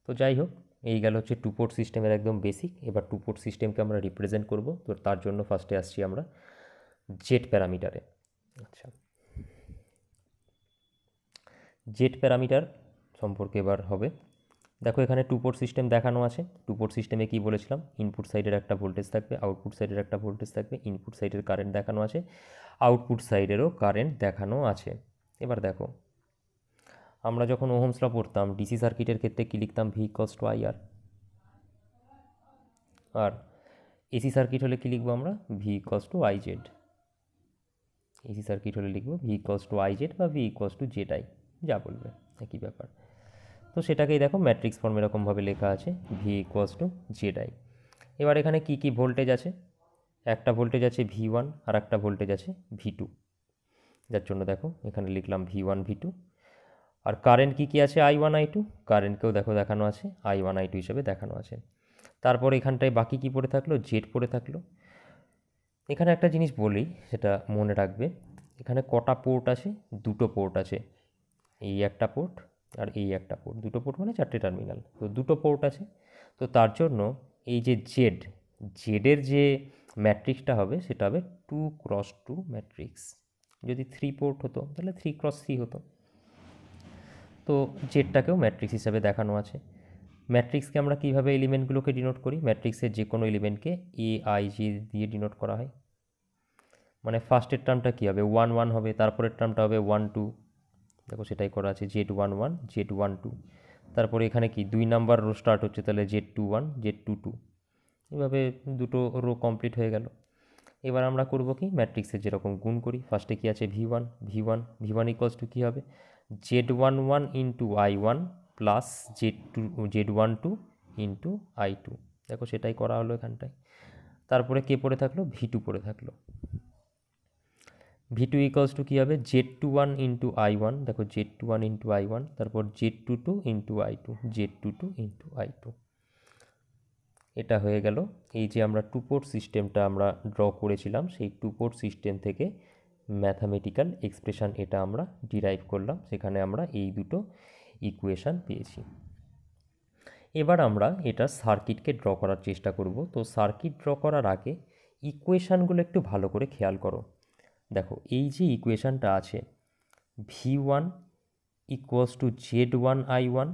তো যাই হোক, এই গেল হচ্ছে টু পোর্ট সিস্টেমের একদম বেসিক। এবার টু পোর্ট সিস্টেমকে আমরা রিপ্রেজেন্ট করব, তো তার জন্য ফার্স্টে আসছি আমরা জেড প্যারামিটারে। আচ্ছা, জেড প্যারামিটার সম্পর্কে এবার হবে। দেখো এখানে টু পোর্ট সিস্টেম দেখানো আছে। টু পোর্ট সিস্টেমে কী বলেছিলাম, ইনপুট সাইডের একটা ভোল্টেজ থাকবে, আউটপুট সাইডের একটা ভোল্টেজ থাকবে। ইনপুট সাইডের কারেন্ট দেখানো আছে, আউটপুট সাইডেরও কারেন্ট দেখানো আছে। এবার দেখো, আমরা যখন ওহমস ল পড়তাম ডিসি সার্কিটের ক্ষেত্রে কী লিখতাম, V equals to I R. আর এসি সার্কিট হলে কী লিখবো আমরা, V equals to I Z. AC circuit হলে লিখবো V equals to I Z বা V equals to Z I, যা বলবে একই ব্যাপার। তো সেটাকেই দেখো ম্যাট্রিক্স ফর্ম এরকমভাবে লেখা আছে, V equals to Z I. এবার এখানে কী কী ভোল্টেজ আছে, একটা ভোল্টেজ আছে ভি ওয়ান আর একটা ভোল্টেজ আছে ভি টু, যার জন্য দেখো এখানে লিখলাম ভি ওয়ান ভি টু। আর কারেন্ট কী কী আছে, আই ওয়ান আই টু, কারেন্টকেও দেখো দেখানো আছে আই ওয়ান আই টু হিসেবে দেখানো আছে। তারপর এখানটায় বাকি কী পড়ে থাকলো, জেড পড়ে থাকলো। এখানে একটা জিনিস বলি, সেটা মনে রাখবে, এখানে কটা পোর্ট আছে, দুটো পোর্ট আছে, এই একটা পোর্ট আর এই একটা পোর্ট, দুটো পোর্ট মানে চারটে টার্মিনাল, তো দুটো পোর্ট আছে। তো তার জন্য এই যে জেডের যে ম্যাট্রিক্সটা হবে সেটা হবে 2x2 ম্যাট্রিক্স। যদি 3 পোর্ট হতো তাহলে 3x3 হতো। তো জেডটাকেও ম্যাট্রিক্স হিসাবে দেখানো আছে। ম্যাট্রিক্সকে আমরা কীভাবে এলিমেন্টগুলোকে ডিনোট করি, ম্যাট্রিক্সের যে কোনো এলিমেন্টকে এ আই জে দিয়ে ডিনোট করা হয়। মানে ফার্স্টের টার্মটা কী হবে, 1 1 হবে, তারপরের টার্মটা হবে 1 2, দেখো সেটাই করা আছে, জেড 1 1 জেড 1 2। তারপরে এখানে কি 2 নাম্বার রো স্টার্ট হচ্ছে, তাহলে জেড 2 1 জেড 2 2, এভাবে দুটো রো কমপ্লিট হয়ে গেল। এবার আমরা করব কি, ম্যাট্রিক্সের যেরকম গুণ করি, ফার্স্টে কি আছে V one V one V one equals to কী হবে, Z 1 1 into I one plus Z 1 2 into I two, দেখো সেটাই করা হলো এখানটায়। তারপরে কে পড়ে থাকলো, ভি টু পড়ে থাকলো। ভি টু ইকুয়ালস টু কী হবে, Z two one into I one, দেখো Z two one into I one, তারপর Z two two into I two, Z two two into I two. এটা হয়ে গেল এই যে আমরা টু পোর্ট সিস্টেমটা আমরা ড্র করেছিলাম, সেই টু পোর্ট সিস্টেম থেকে ম্যাথামেটিক্যাল এক্সপ্রেশন এটা আমরা ডিরাইভ করলাম, সেখানে আমরা এই দুটো ইকুয়েশান পেয়েছি। এবার আমরা এটা সার্কিটকে ড্র করার চেষ্টা করব। তো সার্কিট ড্র করার আগে ইকুয়েশানগুলো একটু ভালো করে খেয়াল করো। দেখো এই যে ইকুয়েশানটা আছে, V one equals to Z one I one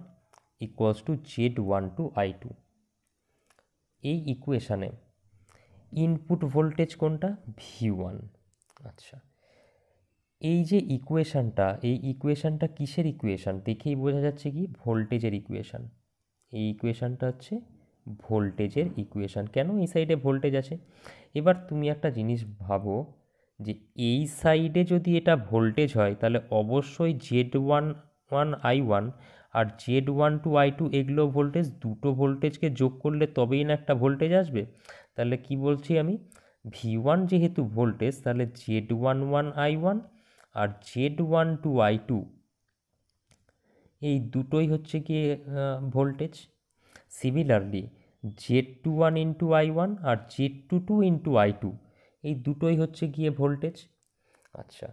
equals to Z one two I two. এই ইকুয়েশানে ইনপুট ভোল্টেজ কোনটা, ভি ওয়ান। আচ্ছা, এই যে ইকুয়েশানটা, এই ইকুয়েশানটা কিসের ইকুয়েশান, দেখেই বোঝা যাচ্ছে কি ভোল্টেজের ইকুয়েশান। এই ইকুয়েশানটা হচ্ছে ভোল্টেজের ইকুয়েশান। কেন, এই সাইডে ভোল্টেজ আছে। এবার তুমি একটা জিনিস ভাবো, যে এই সাইডে যদি এটা ভোল্টেজ হয় তাহলে অবশ্যই Z one one I one আর Z one two I two এগুলো ভোল্টেজ, দুটো ভোল্টেজকে যোগ করলে তবেই না একটা ভোল্টেজ আসবে। তাহলে কি বলছি আমি, ভি ওয়ান যেহেতু ভোল্টেজ, তাহলে Z one one I one আর Z one two I two এই দুটোই হচ্ছে গিয়ে voltage. Similarly Z two one into I one আর Z two two into I two এই দুটোই হচ্ছে গিয়ে ভোল্টেজ। আচ্ছা,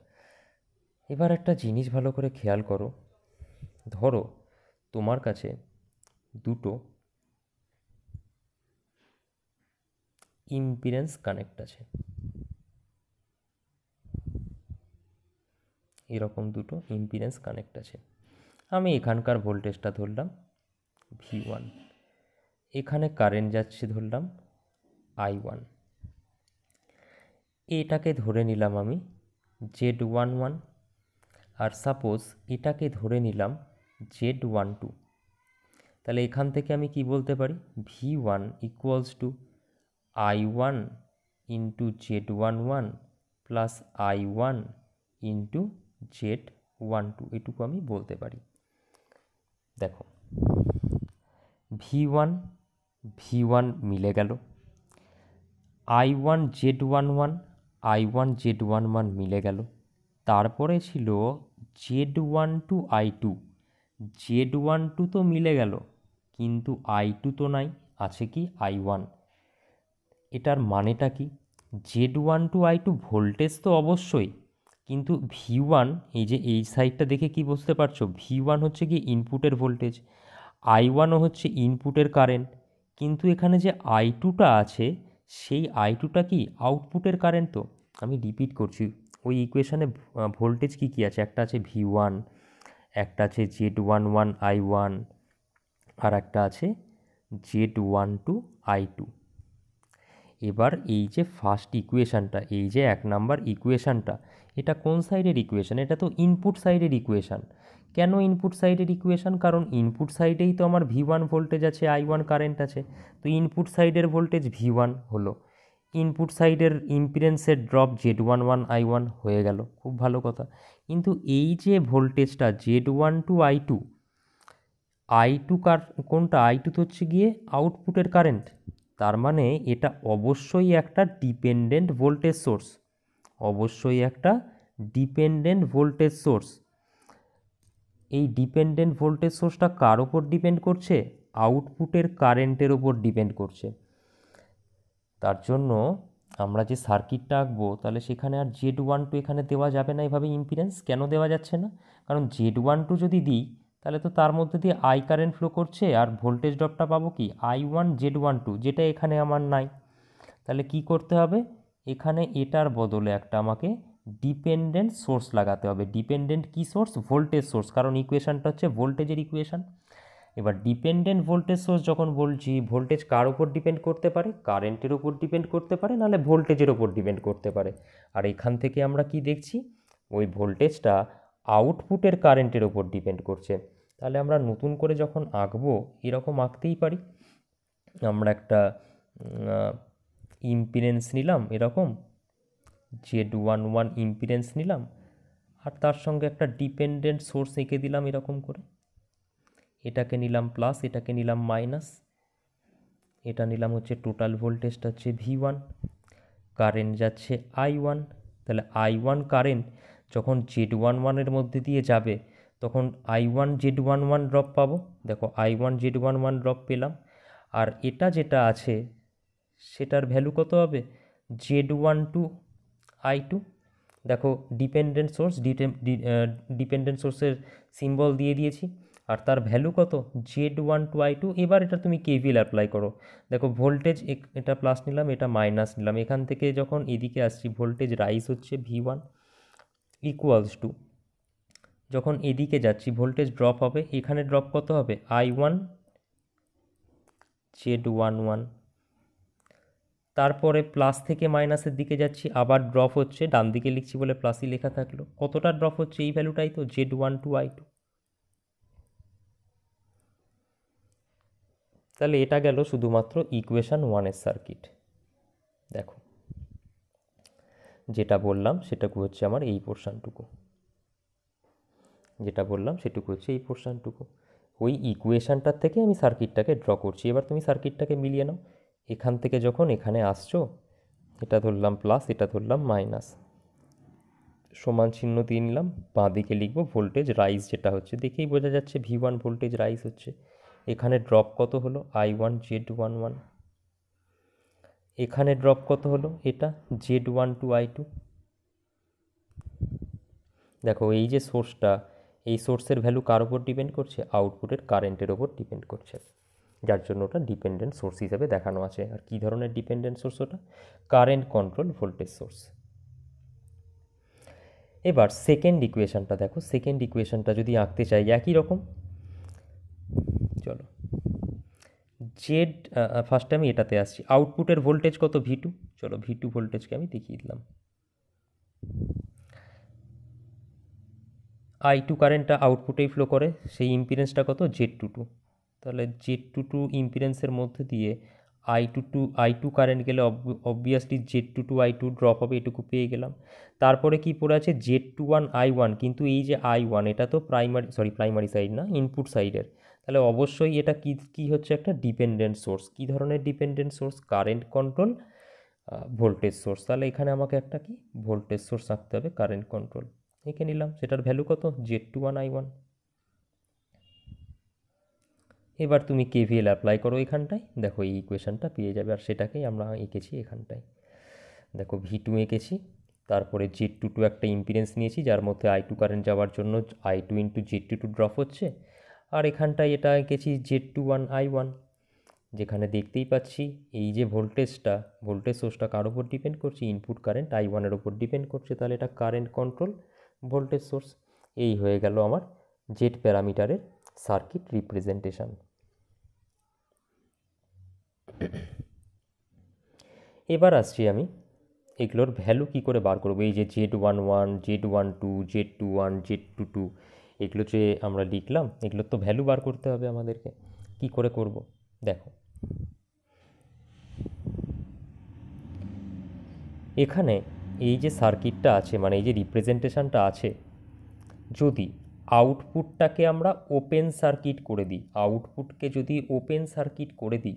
এবার একটা জিনিস ভালো করে খেয়াল করো, ধরো তোমার কাছে দুটো ইম্পিডেন্স কানেক্ট আছে, এরকম দুটো ইম্পিডেন্স কানেক্ট আছে। আমি এখানকার ভোল্টেজটা ধরলাম ভি ওয়ান, এখানে কারেন্ট যাচ্ছে ধরলাম আই ওয়ান, এটাকে ধরে নিলাম আমি Z one one, are suppose এটাকে ধরে নিলাম জেড ওয়ান টু। তাহলে এখান থেকে আমি কি বলতে পারি, V one equals to I one into Z one one plus I one into Z one two, এটুকু আমি বলতে পারি। দেখো ভি ওয়ান মিলে গেল, I one Z one one I one Z one one মিলে গেল, তারপরে ছিল Z12 Z12 তো মিলে গেল, কিন্তু I2 তো নাই, আছে কি I1। এটার মানেটা কি? Z12 ভোল্টেজ তো অবশ্যই, কিন্তু V1, এই যে এই সাইডটা দেখে কি বুঝতে পারছো, V1 হচ্ছে কি ইনপুটের ভোল্টেজ, I1ও হচ্ছে ইনপুটের কারেন্ট, কিন্তু এখানে যে I2টা আছে সেই I2টা কি আউটপুটের কারেন্ট। তো আমি রিপিট করছি, ওই ইকুয়েশানে ভোল্টেজ কি কি আছে, একটা আছে V1, একটা আছে Z11I1, আর একটা আছে Z12I2। এবার এই যে ফার্স্ট ইকুয়েশানটা, এই যে 1 নাম্বার ইকুয়েশানটা, এটা কোন সাইডের ইকুয়েশান? এটা তো ইনপুট সাইডের ইকুয়েশান। কেন ইনপুট সাইডের ইকুয়েশান? কারণ ইনপুট সাইডেই তো আমার V1 ভোল্টেজ আছে, I1 কারেন্ট আছে, তো ইনপুট সাইডের ভোল্টেজ V1 হলো, ইনপুট সাইডের ইম্পিডেন্সের ড্রপ Z11I1 হয়ে গেল, খুব ভালো কথা। কিন্তু এই যে ভোল্টেজটা Z12I2, I2 কোনটা? I2 তো হচ্ছে গিয়ে আউটপুটের কারেন্ট, তার মানে এটা অবশ্যই একটা ডিপেন্ডেন্ট ভোল্টেজ সোর্স, অবশ্যই একটা ডিপেন্ডেন্ট ভোল্টেজ সোর্স। এই ডিপেন্ডেন্ট ভোল্টেজ সোর্সটা কার ওপর ডিপেন্ড করছে? আউটপুটের কারেন্টের ওপর ডিপেন্ড করছে। তার জন্য আমরা যে সার্কিটটা আঁকবো, তাহলে সেখানে আর Z12 এখানে দেওয়া যাবে না এভাবে ইম্পিডেন্স। কেন দেওয়া যাচ্ছে না? কারণ Z12 যদি দিই, তাহলে তো তার মধ্যে দিয়ে I কারেন্ট ফ্লো করছে, আর ভোল্টেজ ড্রপটা পাবো কি I1 Z12, যেটা এখানে আমার নাই। তাহলে কি করতে হবে? এখানে এটার বদলে একটা আমাকে ডিপেন্ডেন্ট সোর্স লাগাতে হবে। ডিপেন্ডেন্ট কি সোর্স? ভোল্টেজ সোর্স, কারণ ইকুয়েশানটা হচ্ছে ভোল্টেজের ইকুয়েশান। এবার ডিপেন্ডেন্ট ভোল্টেজ সোর্স যখন বলছি, ভোল্টেজ কার উপর ডিপেন্ড করতে পারে? কারেন্টের উপর ডিপেন্ড করতে পারে, নাহলে ভোল্টেজের উপর ডিপেন্ড করতে পারে। আর এখান থেকে আমরা কি দেখছি? ওই ভোল্টেজটা আউটপুটের কারেন্টের উপর ডিপেন্ড করছে। তাহলে আমরা নতুন করে যখন আঁকবো, এরকম আঁকতেই পারি। আমরা একটা ইম্পিডেন্স নিলাম, এরকম Z11 ইম্পিডেন্স নিলাম, আর তার সঙ্গে একটা ডিপেন্ডেন্ট সোর্স এঁকে দিলাম এরকম করে। এটাকে নিলাম প্লাস, এটাকে নিলাম মাইনাস, এটা নিলাম হচ্ছে টোটাল ভোল্টেজটা হচ্ছে V1, কারেন্ট যাচ্ছে I1। তাহলে I1 কারেন্ট যখন Z11 এর মধ্যে দিয়ে যাবে, তখন I1 Z11 ড্রপ পাবো। দেখো I1 Z11 ড্রপ পেলাম, আর এটা যেটা আছে সেটার ভ্যালু কত হবে? Z12I2। দেখো ডিপেন্ডেন্ট সোর্স, ডিপেন্ডেন্ট সোর্সের সিম্বল দিয়ে দিয়েছি, আর তার ভ্যালু কত? Z12I2। এবার এটা তুমি KVL অ্যাপ্লাই করো। দেখো ভোল্টেজ, এটা প্লাস নিলাম, এটা মাইনাস নিলাম, এখান থেকে যখন এদিকে আসছি ভোল্টেজ রাইজ হচ্ছে V1 ইকুয়ালস টু, যখন এদিকে যাচ্ছি ভোল্টেজ ড্রপ হবে, এখানে ড্রপ কত হবে? I1 Z11। তারপরে প্লাস থেকে মাইনাসের দিকে যাচ্ছি, আবার ড্রপ হচ্ছে, ডান দিকে লিখছি বলে প্লাসই লেখা থাকলো। কতটা ড্রপ হচ্ছে? এই ভ্যালুটাই তো, Z12I2। তাহলে এটা গেল শুধুমাত্র ইকুয়েশান 1-এর সার্কিট। দেখো যেটা বললাম সেটুকু হচ্ছে আমার এই পোর্শনটুকু, যেটা বললাম সেটুকু হচ্ছে এই পোর্শনটুকু। ওই ইকুয়েশানটার থেকে আমি সার্কিটটাকে ড্র করছি। এবার তুমি সার্কিটটাকে মিলিয়ে নাও। এখান থেকে যখন এখানে আসছো, এটা ধরলাম প্লাস, এটা ধরলাম মাইনাস, সমান চিহ্ন দিয়ে নিলাম, বাঁ দিকে লিখব ভোল্টেজ রাইজ যেটা হচ্ছে, দেখেই বোঝা যাচ্ছে V1 ভোল্টেজ রাইজ হচ্ছে। এখানে ড্রপ কত হলো? I1 Z11। এখানে ড্রপ কত হলো? এটা Z12I2। দেখো এই যে সোর্সটা, এই সোর্সের ভ্যালু কার উপর ডিপেন্ড করছে? আউটপুটের কারেন্টের ওপর ডিপেন্ড করছে, যার জন্য ওটা ডিপেন্ডেন্ট সোর্স হিসেবে দেখানো আছে। আর কী ধরনের ডিপেন্ডেন্ট সোর্স ওটা? Current control voltage source. এবার সেকেন্ড ইকুয়েশানটা দেখো। সেকেন্ড ইকুয়েশানটা যদি আঁকতে চাই একই রকম, চলো জেড, ফার্স্টে আমি এটাতে আসছি। আউটপুটের ভোল্টেজ কত? V2। চলো V2 ভোল্টেজকে আমি দেখিয়ে দিলাম। I2 কারেন্টটা আউটপুটেই ফ্লো করে, সেই ইম্পিডেন্সটা কত? Z22। তাহলে Z22 ইম্পিডেন্সের মধ্যে দিয়ে I2 কারেন্ট গেলে অবভিয়াসলি Z22I2 ড্রপ হবে, এটুকু পেয়ে গেলাম। তারপরে কি পড়ে আছে? Z21I1, কিন্তু এই যে I1 এটা তো প্রাইমারি সাইড না, ইনপুট সাইডের। তাহলে অবশ্যই এটা কি হচ্ছে? একটা ডিপেন্ডেন্ট সোর্স। কি ধরনের dependent source? Current control voltage source. তাহলে এখানে আমাকে একটা কি ভোল্টেজ সোর্স আঁকতে হবে, কারেন্ট কন্ট্রোল। এঁকে নিলাম, সেটার ভ্যালু কত, Z21I1। এবার তুমি KVL অ্যাপ্লাই করো এখানটায়, দেখো এই ইকুয়েশনটা পেয়ে যাবে, আর সেটাকেই আমরা এঁকেছি এখানটায়। দেখো V2 এঁকেছি, তারপরে Z22 একটা ইম্পিডেন্স নিয়েছি যার মধ্যে I2 কারেন্ট যাওয়ার জন্য I2 ইন্টু Z22 ড্রপ হচ্ছে, আর এখানটায় এটা এঁকেছি Z21I1, যেখানে দেখতেই পাচ্ছি এই যে ভোল্টেজটা, ভোল্টেজ সোর্সটা কার ওপর ডিপেন্ড করছে, ইনপুট কারেন্ট I1-এর ওপর ডিপেন্ড করছে, তাহলে এটা কারেন্ট কন্ট্রোল ভোল্টেজ সোর্স। এই হয়ে গেল আমার জেড প্যারামিটারের সার্কিট রিপ্রেজেন্টেশন। এবার আসছি আমি এগুলোর ভ্যালু কি করে বার করবো। এই যে Z11, Z12, Z21, Z22 এগুলো যে আমরা লিখলাম, এগুলোর তো ভ্যালু বার করতে হবে আমাদেরকে। কি করে করব দেখো, এখানে এই যে সার্কিটটা আছে, মানে এই যে রিপ্রেজেন্টেশনটা আছে, যদি আউটপুটটাকে আমরা ওপেন সার্কিট করে দিই, আউটপুটকে যদি ওপেন সার্কিট করে দিই,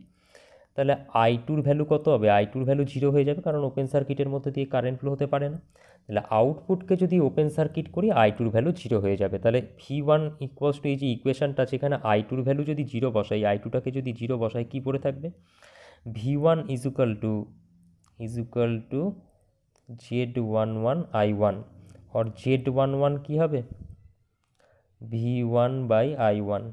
তাহলে I2-র ভ্যালু কত হবে, I2-র ভ্যালু 0 হয়ে যাবে, কারণ ওপেন সার্কিটের মধ্যে দিয়ে কারেন্ট ফ্লো হতে পারে না। তাহলে আউটপুটকে যদি ওপেন সার্কিট করি I2-র ভ্যালু 0 হয়ে যাবে। তাহলে V1 ইকুয়ালস টু এই যে ইকুয়েশনটা আছে, এখানে I2-র ভ্যালু যদি 0 বসাই, I2টাকে যদি 0 বসাই, কী পড়ে থাকবে, V1 is equal to Z11I1, और Z11 কী হবে, V1/I1।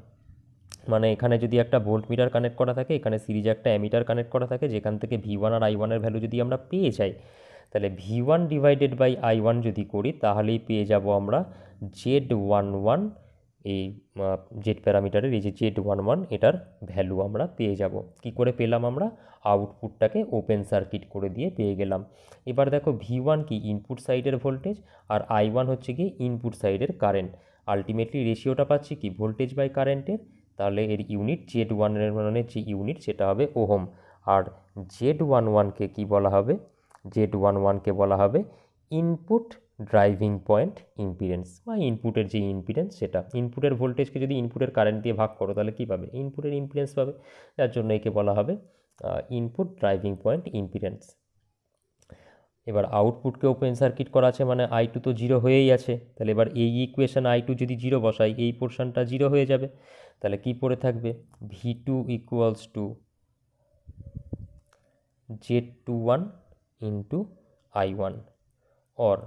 মানে এখানে যদি একটা ভোল্ট মিটার কানেক্ট করা থাকে, এখানে সিরিজে একটা অ্যামিটার কানেক্ট করা থাকে, যেখান থেকে V1 আর I1-এর ভ্যালু যদি আমরা পেয়ে যাই, তাহলে V1/I1 যদি করি, তাহলেই পেয়ে যাব আমরা Z11, এই জেড প্যারামিটারের এই যে Z11 এটার ভ্যালু আমরা পেয়ে যাব। কি করে পেলাম আমরা, আউটপুটটাকে ওপেন সার্কিট করে দিয়ে পেয়ে গেলাম। এবার দেখো V1 কি ইনপুট সাইডের ভোল্টেজ, আর I1 হচ্ছে কি ইনপুট সাইডের কারেন্ট। আলটিমেটলি রেশিওটা পাচ্ছি কি ভোল্টেজ বাই কারেন্টের, তাহলে এর ইউনিট Z11-এর মানে যে ইউনিট সেটা হবে ওহম, আর Z11-কে কি বলা হবে, Z11-কে বলা হবে ইনপুট ড্রাইভিং পয়েন্ট ইম্পিডেন্স, বা ইনপুটের যে ইম্পিডেন্স সেটা। ইনপুটের ভোল্টেজকে যদি ইনপুটের কারেন্ট দিয়ে ভাগ করো, তাহলে কী পাবে, ইনপুটের ইম্পিডেন্স পাবে, যার জন্য একে বলা হবে ইনপুট ড্রাইভিং পয়েন্ট ইম্পিডেন্স। এবার আউটপুটকে ওপেন সার্কিট করা আছে, মানে I2 তো 0 হয়েই আছে, তাহলে এবার এই ইকুয়েশন I2 যদি 0 বসাই, এই পোর্শনটা 0 হয়ে যাবে, তাহলে কি পড়ে থাকবে, V2 equals to Z21 into I1, or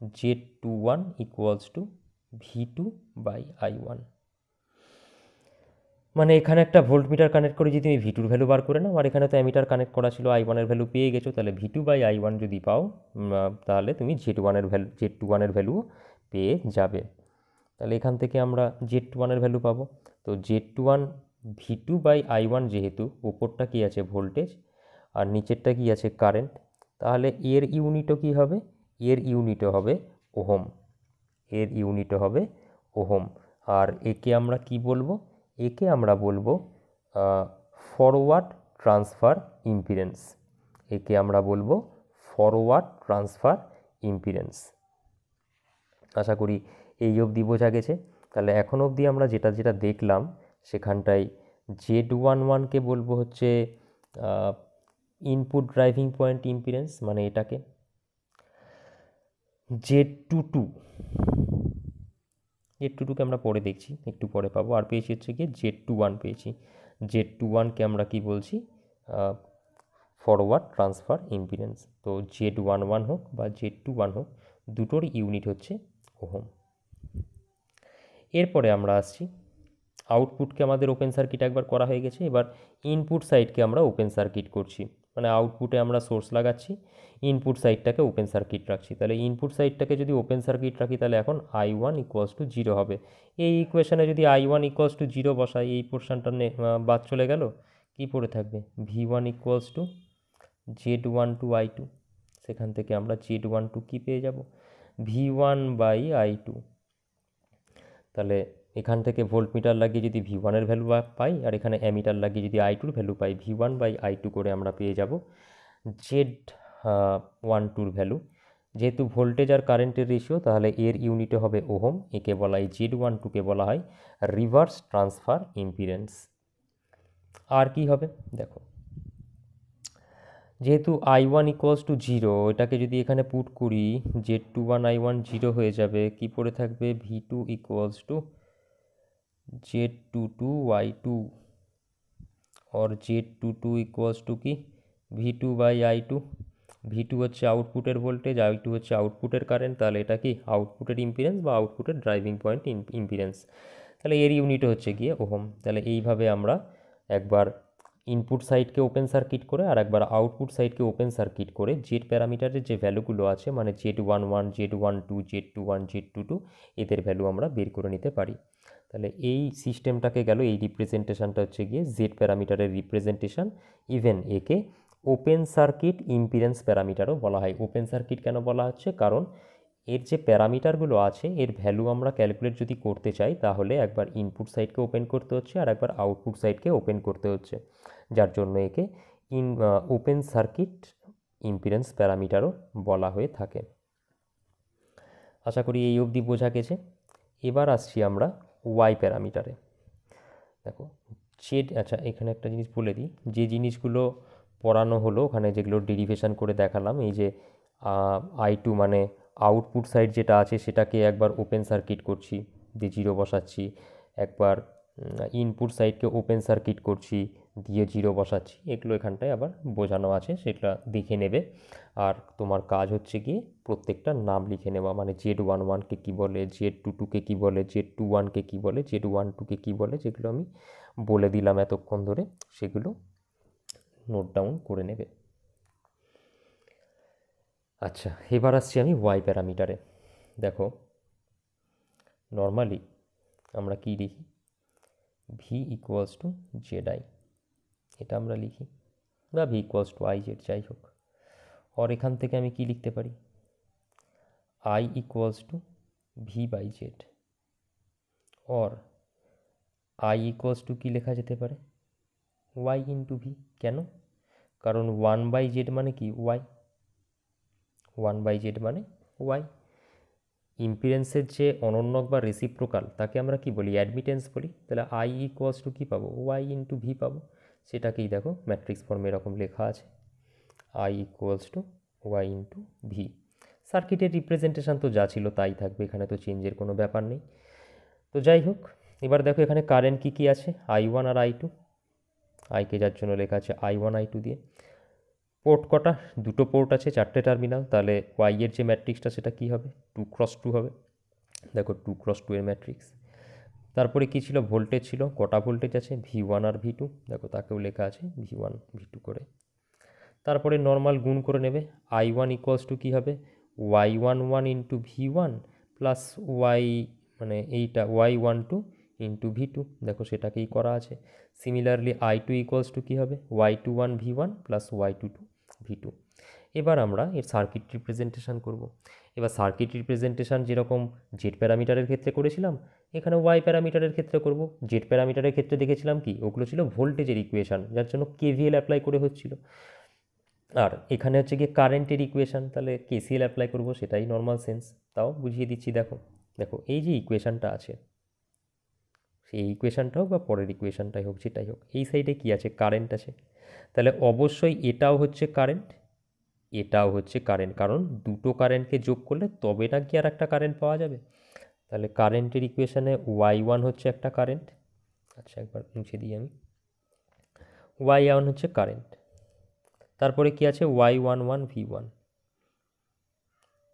Z21 equals to V2/I1। মানে এখানে একটা ভোল্ট মিটার কানেক্ট করে যদি আমি V2-র ভ্যালু বার করে নাও, আর এখানে তো অ্যামিটার কানেক্ট করা ছিল, I1-এর ভ্যালু পেয়ে গেছো, তাহলে V2/I1 যদি পাও, তাহলে তুমি Z21-এর ভ্যালুও পেয়ে যাবে। তাহলে এখান থেকে আমরা Z21-এর ভ্যালু পাবো। তো Z21 V2/I1, যেহেতু ওপরটা কি আছে ভোল্টেজ আর নিচেরটা কি আছে কারেন্ট, তাহলে এর ইউনিটও কি হবে, এর ইউনিটও হবে ওহম, এর ইউনিটও হবে ওহম। আর একে আমরা কি বলবো, একে আমরা বলবো ফরওয়ার্ড ট্রান্সফার ইম্পিডেন্স, একে আমরা বলবো ফরওয়ার্ড ট্রান্সফার ইম্পিডেন্স। আশা করি এই অবধি বোঝা গেছে। তাহলে এখন অবধি আমরা যেটা যেটা দেখলাম, সেখানটায় Z11-কে বলবো হচ্ছে ইনপুট ড্রাইভিং পয়েন্ট ইম্পিডেন্স, মানে এটাকে। Z22কে আমরা পরে দেখছি, একটু পরে পাবো। আর পেয়েছি হচ্ছে গিয়ে Z21 পেয়েছি, Z21-কে আমরা কি বলছি, ফরওয়ার্ড ট্রান্সফার ইম্পিডেন্স। তো Z11 হোক বা Z21 হোক, দুটোর ইউনিট হচ্ছে ওহম। এরপরে আমরা আসছি, আউটপুটকে আমাদের ওপেন সার্কিট একবার করা হয়ে গেছে, এবার ইনপুট সাইডকে আমরা ওপেন সার্কিট করছি, মানে আউটপুটে আমরা সোর্স লাগাচ্ছি, ইনপুট সাইডটাকে ওপেন সার্কিট রাখছি। তাহলে ইনপুট সাইডটাকে যদি ওপেন সার্কিট রাখি, তাহলে এখন I1 ইকুয়ালস টু 0 হবে। এই ইকুয়েশনে যদি I1 ইকুয়ালস টু 0 বসাই, এই পোর্শনটা বাদ চলে গেল, কি পড়ে থাকবে, V1 ইকুয়ালস টু Z12I2, সেখান থেকে আমরা Z12 কি পেয়ে যাব, V1/I2। তাহলে এখান থেকে ভোল্ট মিটার লাগিয়ে যদি V1-এর ভ্যালু পাই, আর এখানে অ্যামিটার লাগিয়ে যদি I2-র ভ্যালু পাই, V1/I2 করে আমরা পেয়ে যাব Z12-র ভ্যালু। যেহেতু ভোল্টেজ আর কারেন্টের রেশিও, তাহলে এর ইউনিটে হবে ওহম, একে বলা হয় Z12-কে বলা হয় রিভার্স ট্রান্সফার ইম্পিডেন্স। আর কি হবে দেখো, যেহেতু i1 ইকুয়ালস টু 0, এটাকে যদি এখানে পুট করি, z21 i1 0 হয়ে যাবে, কি পড়ে থাকবে v2 equals to z22 y2 और z22 ইকুয়ালস টু কি v2 বাই i2। v2 হচ্ছে আউটপুটের ভোল্টেজ, i2 হচ্ছে আউটপুটের কারেন্ট, তাহলে এটা কি আউটপুটের ইম্পিডেন্স বা আউটপুটের ড্রাইভিং পয়েন্ট ইম্পিডেন্স, তাহলে এর ইউনিট হচ্ছে গিয়ে ওহম। তাহলে এইভাবে আমরা একবার ইনপুট সাইডকে ওপেন সার্কিট করে আর একবার আউটপুট সাইডকে ওপেন সার্কিট করে জেড প্যারামিটারের যে ভ্যালুগুলো আছে, মানে z11 z12 z21 z22, এদের ভ্যালু আমরা বের করে নিতে পারি। তাহলে এই সিস্টেমটাকে গেল, এই রিপ্রেজেন্টেশনটা হচ্ছে গিয়ে জেড প্যারামিটারের রিপ্রেজেন্টেশন। ইভেন একে ওপেন সার্কিট ইম্পিডেন্স প্যারামিটারও বলা হয়। ওপেন সার্কিট কেন বলা হচ্ছে, কারণ এর যে প্যারামিটারগুলো আছে এর ভ্যালু আমরা ক্যালকুলেট যদি করতে চাই তাহলে একবার ইনপুট সাইডকে ওপেন করতে হচ্ছে আর একবার আউটপুট সাইডকে ওপেন করতে হচ্ছে, যার জন্য একে ওপেন সার্কিট ইম্পিডেন্স প্যারামিটারও বলা হয়ে থাকে। আশা করি এই অবধি বোঝা গেছে। এবার আসছি আমরা ওয়াই প্যারামিটারে। দেখো আচ্ছা, এখানে একটা জিনিস বলে দিই, যে জিনিসগুলো পড়ানো হলো ওখানে যেগুলো ডেরিভেশন করে দেখালাম, এই যে i2 মানে আউটপুট সাইড যেটা আছে সেটাকে একবার ওপেন সার্কিট করছি, দিয়ে 0 বসাচ্ছি, একবার ইনপুট সাইডকে ওপেন সার্কিট করছি, দিয়ে 0 বসাচ্ছি, এগুলো এখানটায় আবার বোঝানো আছে, সেটা দেখে নেবে। আর তোমার কাজ হচ্ছে গিয়ে প্রত্যেকটার নাম লিখে নেওয়া, মানে z11কে কী বলে, z22কে কী বলে, z21কে কী বলে, z12কে কী বলে, যেগুলো আমি বলে দিলাম এতক্ষণ ধরে, সেগুলো নোট ডাউন করে নেবে। আচ্ছা, এবার আসছি আমি ওয়াই প্যারামিটারে। দেখো নর্মালি আমরা কি লিখি, V equals to Z I, এটা আমরা লিখি, বা V equals to I Z, যাই হোক। আর এখান থেকে আমি কি লিখতে পারি, I equals to V by Z, और আই ইকুয়ালস টু কী লেখা যেতে পারে, ওয়াই ইন্টু ভি। কেন, কারণ 1/z মানে কি ওয়াই, 1/z মানে ওয়াই। ইম্পিডেন্সের যে অনন্যক বা রেসিপ্রোকাল তাকে আমরা কি বলি, অ্যাডমিটেন্স বলি। তাহলে আই ইকুয়ালস টু কী পাবো, ওয়াই ইন্টু ভি পাবো। সেটাকেই দেখো ম্যাট্রিক্স ফর্মে এরকম লেখা আছে, I equals to Y into V. সার্কিটের রিপ্রেজেন্টেশন তো যা ছিল তাই থাকবে, এখানে তো চেঞ্জের কোনো ব্যাপার নেই। তো যাই হোক, এবার দেখো এখানে কারেন্ট কী কী আছে, i1 আর i2। আইকে যার জন্য লেখা আছে i1 i2 দিয়ে। পোর্ট কটা, দুটো পোর্ট আছে, 4টে টার্মিনাল, তাহলে ওয়াই এর যে ম্যাট্রিক্সটা সেটা কী হবে, 2x2 হবে। দেখো 2x2 এর ম্যাট্রিক্স। তারপরে কী ছিল, ভোল্টেজ ছিল, কটা ভোল্টেজ আছে, v1 আর v2, দেখো তাকেও লেখা আছে v1 v2 করে। তারপরে নর্মাল গুণ করে নেবে, i1 ইকুয়ালস টু কী হবে, y11 into v1 plus Y, মানে এইটা y12 ইন্টু v2, দেখো সেটাকেই করা আছে। সিমিলারলি i2 ইকুয়ালস টু কী হবে, y21 v1 plus y22 v2। এবার আমরা এর সার্কিট রিপ্রেজেন্টেশন করব। এবার সার্কিট রিপ্রেজেন্টেশন যেরকম জেড প্যারামিটারের ক্ষেত্রে করেছিলাম, এখানে ওয়াই প্যারামিটারের ক্ষেত্রে করব। জেড প্যারামিটারের ক্ষেত্রে দেখেছিলাম কি, ওগুলো ছিল ভোল্টেজের ইকুয়েশান, যার জন্য কেভিএল অ্যাপ্লাই করে হচ্ছিল। আর এখানে হচ্ছে গিয়ে কারেন্টের ইকুয়েশান, তাহলে কেসিএল অ্যাপ্লাই করব, সেটাই নর্মাল সেন্স। তাও বুঝিয়ে দিচ্ছি, দেখো দেখো এই যে ইকুয়েশানটা আছে, সেই ইকুয়েশানটা হোক বা পরের ইকুয়েশানটাই হোক, যেটাই হোক, এই সাইডে কি আছে, কারেন্ট আছে। তাহলে অবশ্যই এটাও হচ্ছে কারেন্ট, এটাও হচ্ছে কারেন্ট, কারণ দুটো কারেন্টকে যোগ করলে তবে না কি আর একটা কারেন্ট পাওয়া যাবে। তাহলে কারেন্টের ইকুয়েশানে y1 হচ্ছে একটা কারেন্ট, আচ্ছা একবার মুছে দিই আমি, y1 হচ্ছে কারেন্ট। তারপরে কি আছে, y11 v1,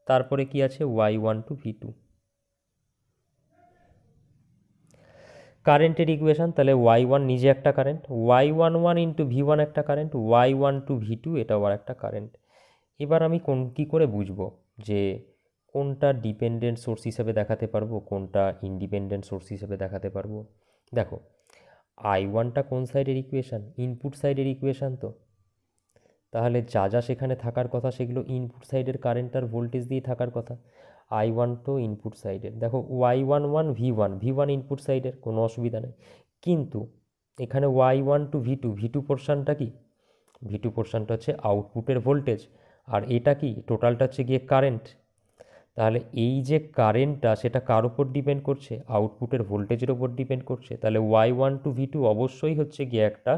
তারপরে কি আছে y12 v2। কারেন্টের ইকুয়েশান, তাহলে y1 নিজে একটা কারেন্ট, y11 ইন্টু v1 একটা কারেন্ট, y12 v2 এটাও আর একটা কারেন্ট। এবার আমি কী করে বুঝবো যে কোনটা ডিপেন্ডেন্ট সোর্স হিসেবে দেখাতে পারবো, কোনটা ইন্ডিপেন্ডেন্ট সোর্স হিসেবে দেখাতে পারবো। দেখো i1টা কোন সাইডের ইকুয়েশান, ইনপুট সাইডের ইকুয়েশান, তো তাহলে যা যা সেখানে থাকার কথা সেগুলো ইনপুট সাইডের কারেন্ট আর ভোল্টেজ দিয়ে থাকার কথা। i1 তো ইনপুট সাইডের, দেখো y11 v1, v1 ইনপুট সাইডের, কোনো অসুবিধা নেই। কিন্তু এখানে y12 v2, v2 পোর্শনটা কি, v2 পোর্শনটা হচ্ছে আউটপুটের ভোল্টেজ, আর এটা কি টোটালটা হচ্ছে গিয়ে কারেন্ট। তাহলে এই যে কারেন্টটা সেটা কার উপর ডিপেন্ড করছে, আউটপুটের ভোল্টেজের ওপর ডিপেন্ড করছে। তাহলে y12 v2 অবশ্যই হচ্ছে গিয়ে একটা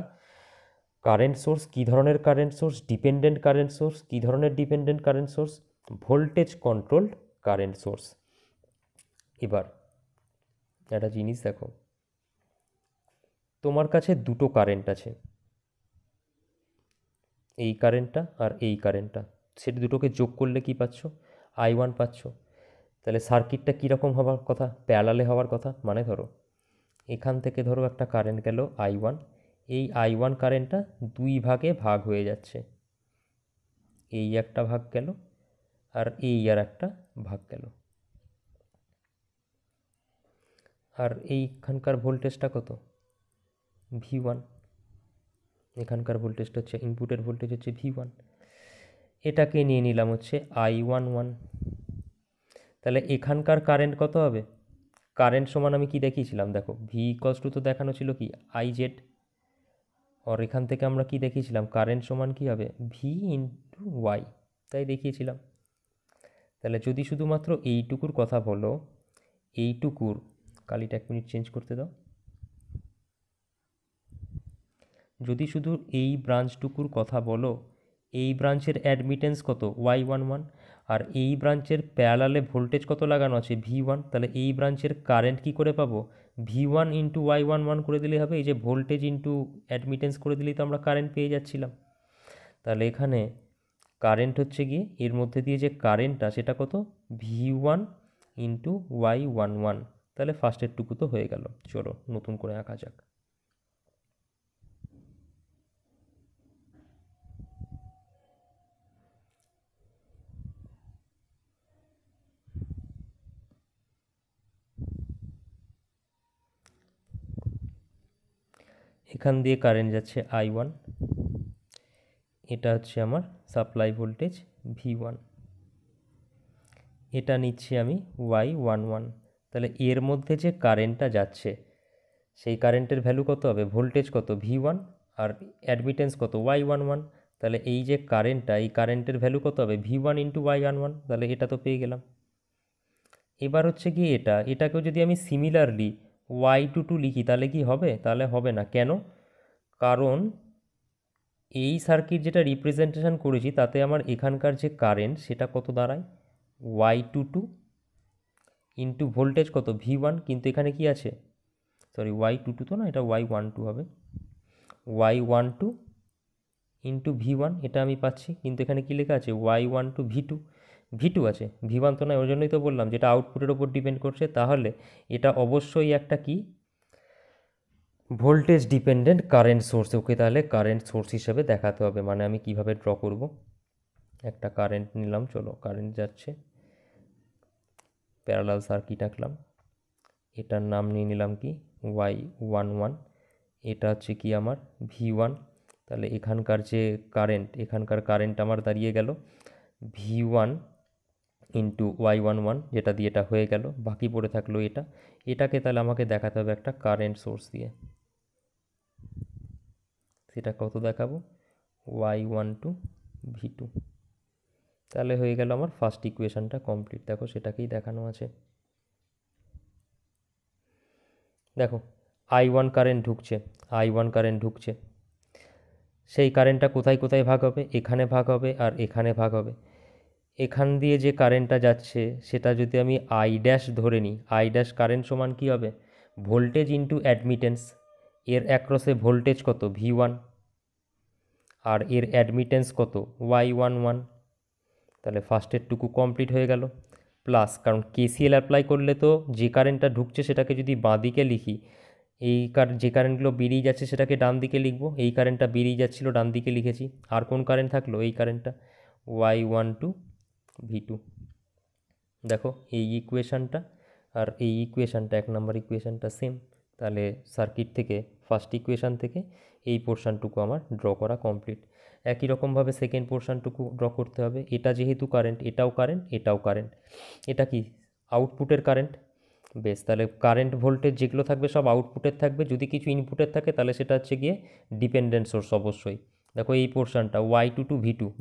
কারেন্ট সোর্স কী ধরনের current source? Dependent current source. কী ধরনের dependent current source? Voltage controlled current source. এবার একটা জিনিস দেখো, তোমার কাছে দুটো কারেন্ট আছে, এই কারেন্টটা আর এই কারেন্টটা, সেটা দুটোকে যোগ করলে কি পাচ্ছ? I1 পাচ্ছ। তাহলে সার্কিটটা কীরকম হওয়ার কথা? প্যারালালে হওয়ার কথা। মানে ধরো এখান থেকে ধরো একটা কারেন্ট গেল I1, এই I1 কারেন্টটা দুই ভাগে ভাগ হয়ে যাচ্ছে, এই একটা ভাগ গেল আর এই আর একটা ভাগ গেল। আর এইখানকার ভোল্টেজটা কত? V1। এখানকার ভোল্টেজটা হচ্ছে, ইনপুটের ভোল্টেজ হচ্ছে V1। এটাকে নিয়ে নিলাম হচ্ছে I11। তাহলে এখানকার কারেন্ট কত হবে? কারেন্ট সমান আমি কি দেখিয়েছিলাম দেখো, V= তো দেখানো ছিল কি IZ, আর এখান থেকে আমরা কি দেখিয়েছিলাম, কারেন্ট সমান কি হবে V/Y, তাই দেখিয়েছিলাম। তাহলে যদি শুধুমাত্র এইটুকুর কথা বলো, এইটুকুর, কালিটা 1 মিনিট চেঞ্জ করতে দাও, যদি শুধু এই ব্রাঞ্চটুকুর কথা বলো, এই ব্রাঞ্চের অ্যাডমিটেন্স কত? Y11, আর এই ব্রাঞ্চের প্যারালালে ভোল্টেজ কত লাগানো আছে? V1। তাহলে এই ব্রাঞ্চের কারেন্ট কি করে পাবো? V1 ইন্টু Y11 করে দিলেই হবে। এই যে ভোল্টেজ ইন্টু অ্যাডমিটেন্স করে দিলেই তো আমরা কারেন্ট পেয়ে যাচ্ছিলাম। তাহলে এখানে কারেন্ট হচ্ছে গিয়ে, এর মধ্যে দিয়ে যে কারেন্টটা সেটা কত? V1 into Y11। তাহলে ফার্স্টের টুকু তো হয়ে গেল। চলো নতুন করে আঁকা যাক। এখান দিয়ে কারেন্ট যাচ্ছে I1, এটা হচ্ছে আমার সাপ্লাই ভোল্টেজ V1, এটা নিচ্ছি আমি Y11। তাহলে এর মধ্যে যে কারেন্টটা যাচ্ছে সেই কারেন্টের ভ্যালু কত হবে? ভোল্টেজ কত? V1, আর অ্যাডমিটেন্স কত? Y11। তাহলে এই যে কারেন্টটা, এই কারেন্টের ভ্যালু কত হবে? V1 into Y11। তাহলে এটা তো পেয়ে গেলাম। এবার হচ্ছে কি এটাকেও যদি আমি সিমিলারলি Y22 লিখি তাহলে কি হবে? তাহলে হবে না। কেন? কারণ এই সার্কিট যেটা রিপ্রেজেন্টেশন করেছি তাতে আমার এখানকার যে কারেন্ট সেটা কত দাঁড়ায়? Y22 ইন্টু ভোল্টেজ কত? V1। কিন্তু এখানে কি আছে? সরি, Y22 তো না, এটা Y12 হবে। Y12 ইন্টু V1 এটা আমি পাচ্ছি, কিন্তু এখানে কি লেখা আছে? Y12 V2 আছে, V1 তো নয়। ওই জন্যই তো বললাম যেটা আউটপুটের ওপর ডিপেন্ড করছে। তাহলে এটা অবশ্যই একটা কি? Voltage dependent current source. Okay, তাহলে কারেন্ট সোর্স হিসেবে দেখাতে হবে। মানে আমি কিভাবে ড্র করব? একটা কারেন্ট নিলাম, চলো কারেন্ট যাচ্ছে, প্যারালাল সার্কিট আঁকলাম, এটার নাম নিয়ে নিলাম কি Y11, এটা হচ্ছে কি আমার V1। তাহলে এখানকার যে কারেন্ট, এখানকার কারেন্ট আমার দাঁড়িয়ে গেল V1 ইন্টু Y11, যেটা দিয়ে এটা হয়ে গেল। বাকি পড়ে থাকলো এটা, এটাকে তাহলে আমাকে দেখাতে হবে একটা কারেন্ট সোর্স দিয়ে। সেটা কত দেখাবো? Y12 V2। তাহলে হয়ে গেল আমার ফার্স্ট ইকুয়েশনটা কমপ্লিট। দেখো সেটাকেই দেখানো আছে। দেখো I1 কারেন্ট ঢুকছে, I1 কারেন্ট ঢুকছে, সেই কারেন্টটা কোথায় কোথায় ভাগ হবে? এখানে ভাগ হবে আর এখানে ভাগ হবে। এখান দিয়ে যে কারেন্টটা যাচ্ছে সেটা যদি আমি I' ধরে নিই, I' কারেন্ট সমান কি হবে? Voltage into admittance. এর অ্যাক্রসে ভোল্টেজ কত? V1, আর এর অ্যাডমিটেন্স কত? Y11। তাহলে ফার্স্টের টুকু কমপ্লিট হয়ে গেল। প্লাস, কারণ KCL অ্যাপ্লাই করলে তো যে কারেন্টটা ঢুকছে সেটাকে যদি বাঁ দিকে লিখি, যে কারেন্টগুলো বেরিয়ে যাচ্ছে সেটাকে ডান দিকে লিখবো। এই কারেন্টটা বেরিয়ে যাচ্ছিল, ডান দিকে লিখেছি। আর কোন কারেন্ট থাকলো? এই কারেন্টটা Y12 V2। দেখো এই ইকুয়েশানটা আর এই ইকুয়েশানটা, 1 নম্বর ইকুয়েশানটা সেম। তাহলে সার্কিট থেকে ফার্স্ট ইকুয়েশান থেকে এই পোর্শানটুকু আমার ড্র করা কমপ্লিট। একই রকমভাবে সেকেন্ড পোর্শানটুকু ড্র করতে হবে। এটা যেহেতু কারেন্ট, এটাও কারেন্ট, এটাও কারেন্ট। এটা কি? আউটপুটের কারেন্ট। বেশ, তাহলে কারেন্ট ভোল্টেজ যেগুলো থাকবে সব আউটপুটের থাকবে। যদি কিছু ইনপুটের থাকে তাহলে সেটা হচ্ছে গিয়ে ডিপেন্ডেন্ট সোর্স অবশ্যই। দেখো এই পোর্শানটা Y22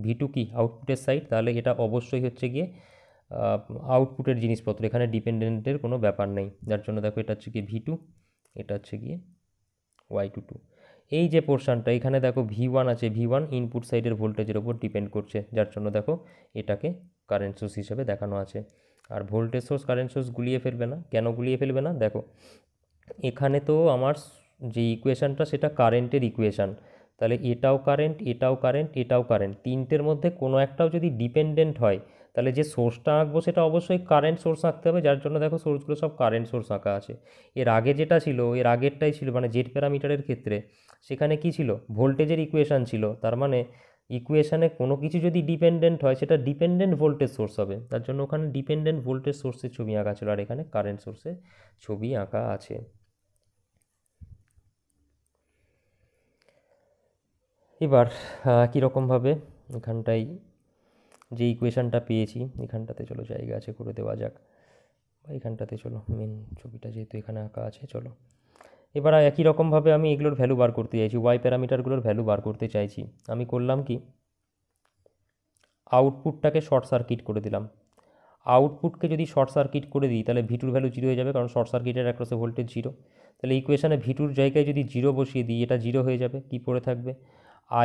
V2 কি? আউটপুটের সাইড। তাহলে এটা অবশ্যই হচ্ছে গিয়ে আউটপুটের জিনিসপত্র, এখানে ডিপেন্ডেন্টের কোনো ব্যাপার নেই। যার জন্য দেখো এটা হচ্ছে গিয়ে V2, এটা হচ্ছে গিয়ে Y22। এই যে পোর্শনটা এখানে দেখো V1 আছে, V1 ইনপুট সাইডের ভোল্টেজের ওপর ডিপেন্ড করছে, যার জন্য দেখো এটাকে কারেন্ট সোর্স হিসেবে দেখানো আছে। আর ভোল্টেজ সোর্স কারেন্ট সোর্স গুলিয়ে ফেলবে না। কেন গুলিয়ে ফেলবে না? দেখো এখানে তো আমার যে ইকুয়েশানটা সেটা কারেন্টের ইকুয়েশান, তাহলে এটাও কারেন্ট, এটাও কারেন্ট, এটাও কারেন্ট, তিনটের মধ্যে কোনো একটাও যদি ডিপেন্ডেন্ট হয় তাহলে যে সোর্সটা আঁকবো সেটা অবশ্যই কারেন্ট সোর্স আঁকতে হবে, যার জন্য দেখো সোর্সগুলো সব কারেন্ট সোর্স আঁকা আছে। এর আগে যেটা ছিল, এর আগেরটাই ছিল মানে জেড প্যারামিটারের ক্ষেত্রে, সেখানে কি ছিল? ভোল্টেজের ইকুয়েশান ছিল। তার মানে ইকুয়েশানে কোনো কিছু যদি ডিপেন্ডেন্ট হয় সেটা ডিপেন্ডেন্ট ভোল্টেজ সোর্স হবে, তার জন্য ওখানে ডিপেন্ডেন্ট ভোল্টেজ সোর্সের ছবি আঁকা ছিল, আর এখানে কারেন্ট সোর্সের ছবি আঁকা আছে। এবার কীরকমভাবে এখানটায় যে ইকুয়েশানটা পেয়েছি এখানটাতে চলো জায়গা আছে করে দেওয়া যাক, বা এখানটাতে চলো মেন ছবিটা যেহেতু এখানে আঁকা আছে চলো। এবার একই রকমভাবে আমি এগুলোর ভ্যালু বার করতে চাইছি, ওয়াই প্যারামিটারগুলোর ভ্যালু বার করতে চাইছি। আমি করলাম কি, আউটপুটটাকে শর্ট সার্কিট করে দিলাম। আউটপুটকে যদি শর্ট সার্কিট করে দিই তাহলে V2 ভ্যালু জিরো হয়ে যাবে, কারণ শর্ট সার্কিটের অ্যাক্রসে ভোল্টেজ জিরো। তাহলে ইকুয়েশানে V2 জায়গায় যদি জিরো বসিয়ে দিই এটা জিরো হয়ে যাবে। কি পড়ে থাকবে?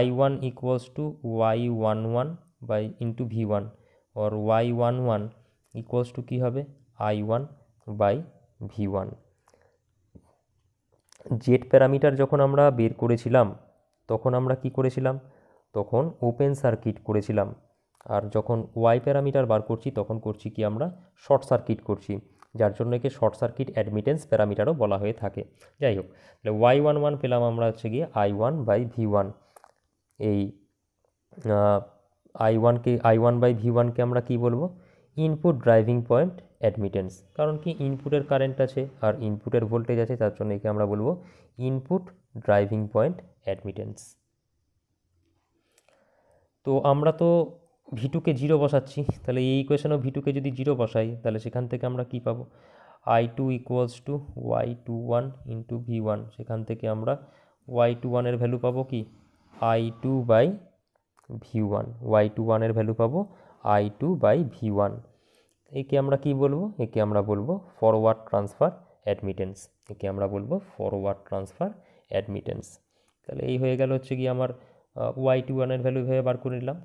I1 equals to Y11 by into V1, or Y11 equals to কী হবে? I1 by V1। Z parameter যখন আমরা বের করেছিলাম তখন আমরা কি করেছিলাম? তখন ওপেন সার্কিট করেছিলাম। আর যখন ওয়াই প্যারামিটার বার করছি তখন করছি কি আমরা? শর্ট সার্কিট করছি, যার জন্য একে শর্ট সার্কিট অ্যাডমিটেন্স প্যারামিটারও বলা হয়ে থাকে। যাই হোক, তাহলে Y11 পেলাম আমরা হচ্ছে গিয়ে I1 বাই V1। এই I1 বাই V1কে আমরা কি বলবো? Input driving point admittance. কারণ কি, ইনপুটের কারেন্ট আছে আর ইনপুটের ভোল্টেজ আছে, তার জন্য একে আমরা বলবো ইনপুট ড্রাইভিং পয়েন্ট অ্যাডমিটেন্স। তো আমরা তো V2কে জিরো বসাচ্ছি, তাহলে এই ইকুয়েশনেও V2কে যদি জিরো বসাই তাহলে সেখান থেকে আমরা কি পাবো? I2 equals to Y21 into V1। সেখান থেকে আমরা Y21 এর ভ্যালু পাবো কি? I2 by V1। Y21 এর ভ্যালু পাবো I2 বাই V1। একে আমরা কি বলবো? একে আমরা বলবো ফরওয়ার্ড ট্রান্সফার অ্যাডমিটেন্স। একে আমরা বলবো ফরওয়ার্ড ট্রান্সফার অ্যাডমিটেন্স। তাহলে এই হয়ে গেল হচ্ছে কি আমার Y21 এর ভ্যালু ভেবে বার করে নিলাম।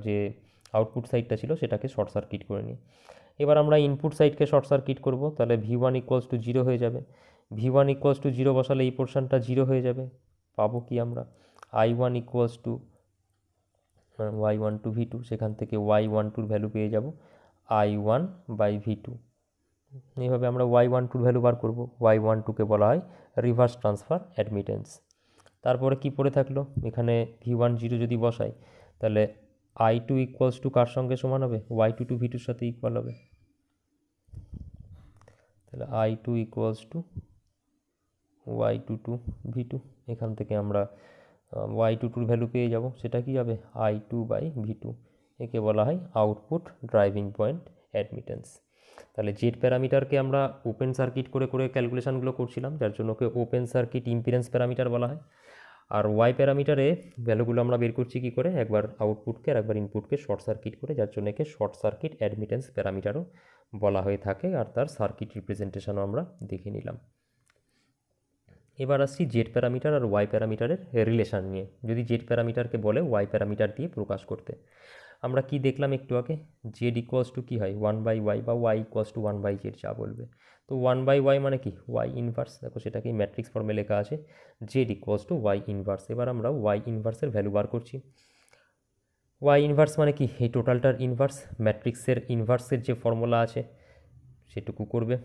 যে আউটপুট সাইডটা ছিল সেটাকে শর্ট সার্কিট করে নিই। এবার আমরা ইনপুট সাইডকে শর্ট সার্কিট করব, তাহলে V1 ইকুয়ালস টু জিরো হয়ে যাবে। V1 ইকুয়ালস টু জিরো বসালে এই পোর্শনটা জিরো হয়ে যাবে। পাবো কি আমরা? I1 equals two Y1 two V2। সেখান থেকে Y12 ভ্যালু পেয়ে যাব I1 বাই V2। এইভাবে আমরা Y12 ভ্যালু বার করব। Y12কে বলা হয় রিভার্স ট্রান্সফার অ্যাডমিটেন্স। তারপরে কি পড়ে থাকলো? এখানে V1 জিরো যদি বসাই তাহলে I2 ইকুয়ালস টু কার সঙ্গে সমান হবে? Y22 V2-র সাথে ইকুয়াল হবে। তাহলে I2 equals to Y22 V2। এখান থেকে আমরা Y22 ভ্যালু পেয়ে যাব, সেটা কি হবে? I2 by V2। একে বলা হয় আউটপুট ড্রাইভিং পয়েন্ট অ্যাডমিটেন্স। তাহলে জেড প্যারামিটারকে আমরা ওপেন সার্কিট করে করে ক্যালকুলেশানগুলো করছিলাম, যার জন্য ওকে ওপেন সার্কিট ইম্পিডেন্স প্যারামিটার বলা হয়। আর ওয়াই প্যারামিটারে ভ্যালুগুলো আমরা বের করছি কী করে? একবার আউটপুটকে আর একবার ইনপুটকে শর্ট সার্কিট করে, যার জন্য একে শর্ট সার্কিট অ্যাডমিটেন্স প্যারামিটারও বলা হয়ে থাকে। আর তার সার্কিট রিপ্রেজেন্টেশনও আমরা দেখে নিলাম। এবার আসছি জেড প্যারামিটার আর ওয়াই প্যারামিটারের রিলেশান নিয়ে। যদি জেড প্যারামিটারকে বলে ওয়াই প্যারামিটার দিয়ে প্রকাশ করতে, আমরা কি দেখলাম একটু আগে? জেড ইকুয়ালস টু কী হয়? 1/y, বা ওয়াই ইকুয়ালস টু 1/z, যা বলবে। তো 1/y মানে কি? Y inverse. দেখো সেটাকে ম্যাট্রিক্স ফর্মে লেখা আছে, Z equals to Y inverse. এবার আমরা ওয়াই ইনভার্সের ভ্যালু বার করছি। ওয়াই ইনভার্স মানে কি? এই টোটালটার ইনভার্স। ম্যাট্রিক্সের ইনভার্সের যে ফর্মুলা আছে সেটুকু করবে,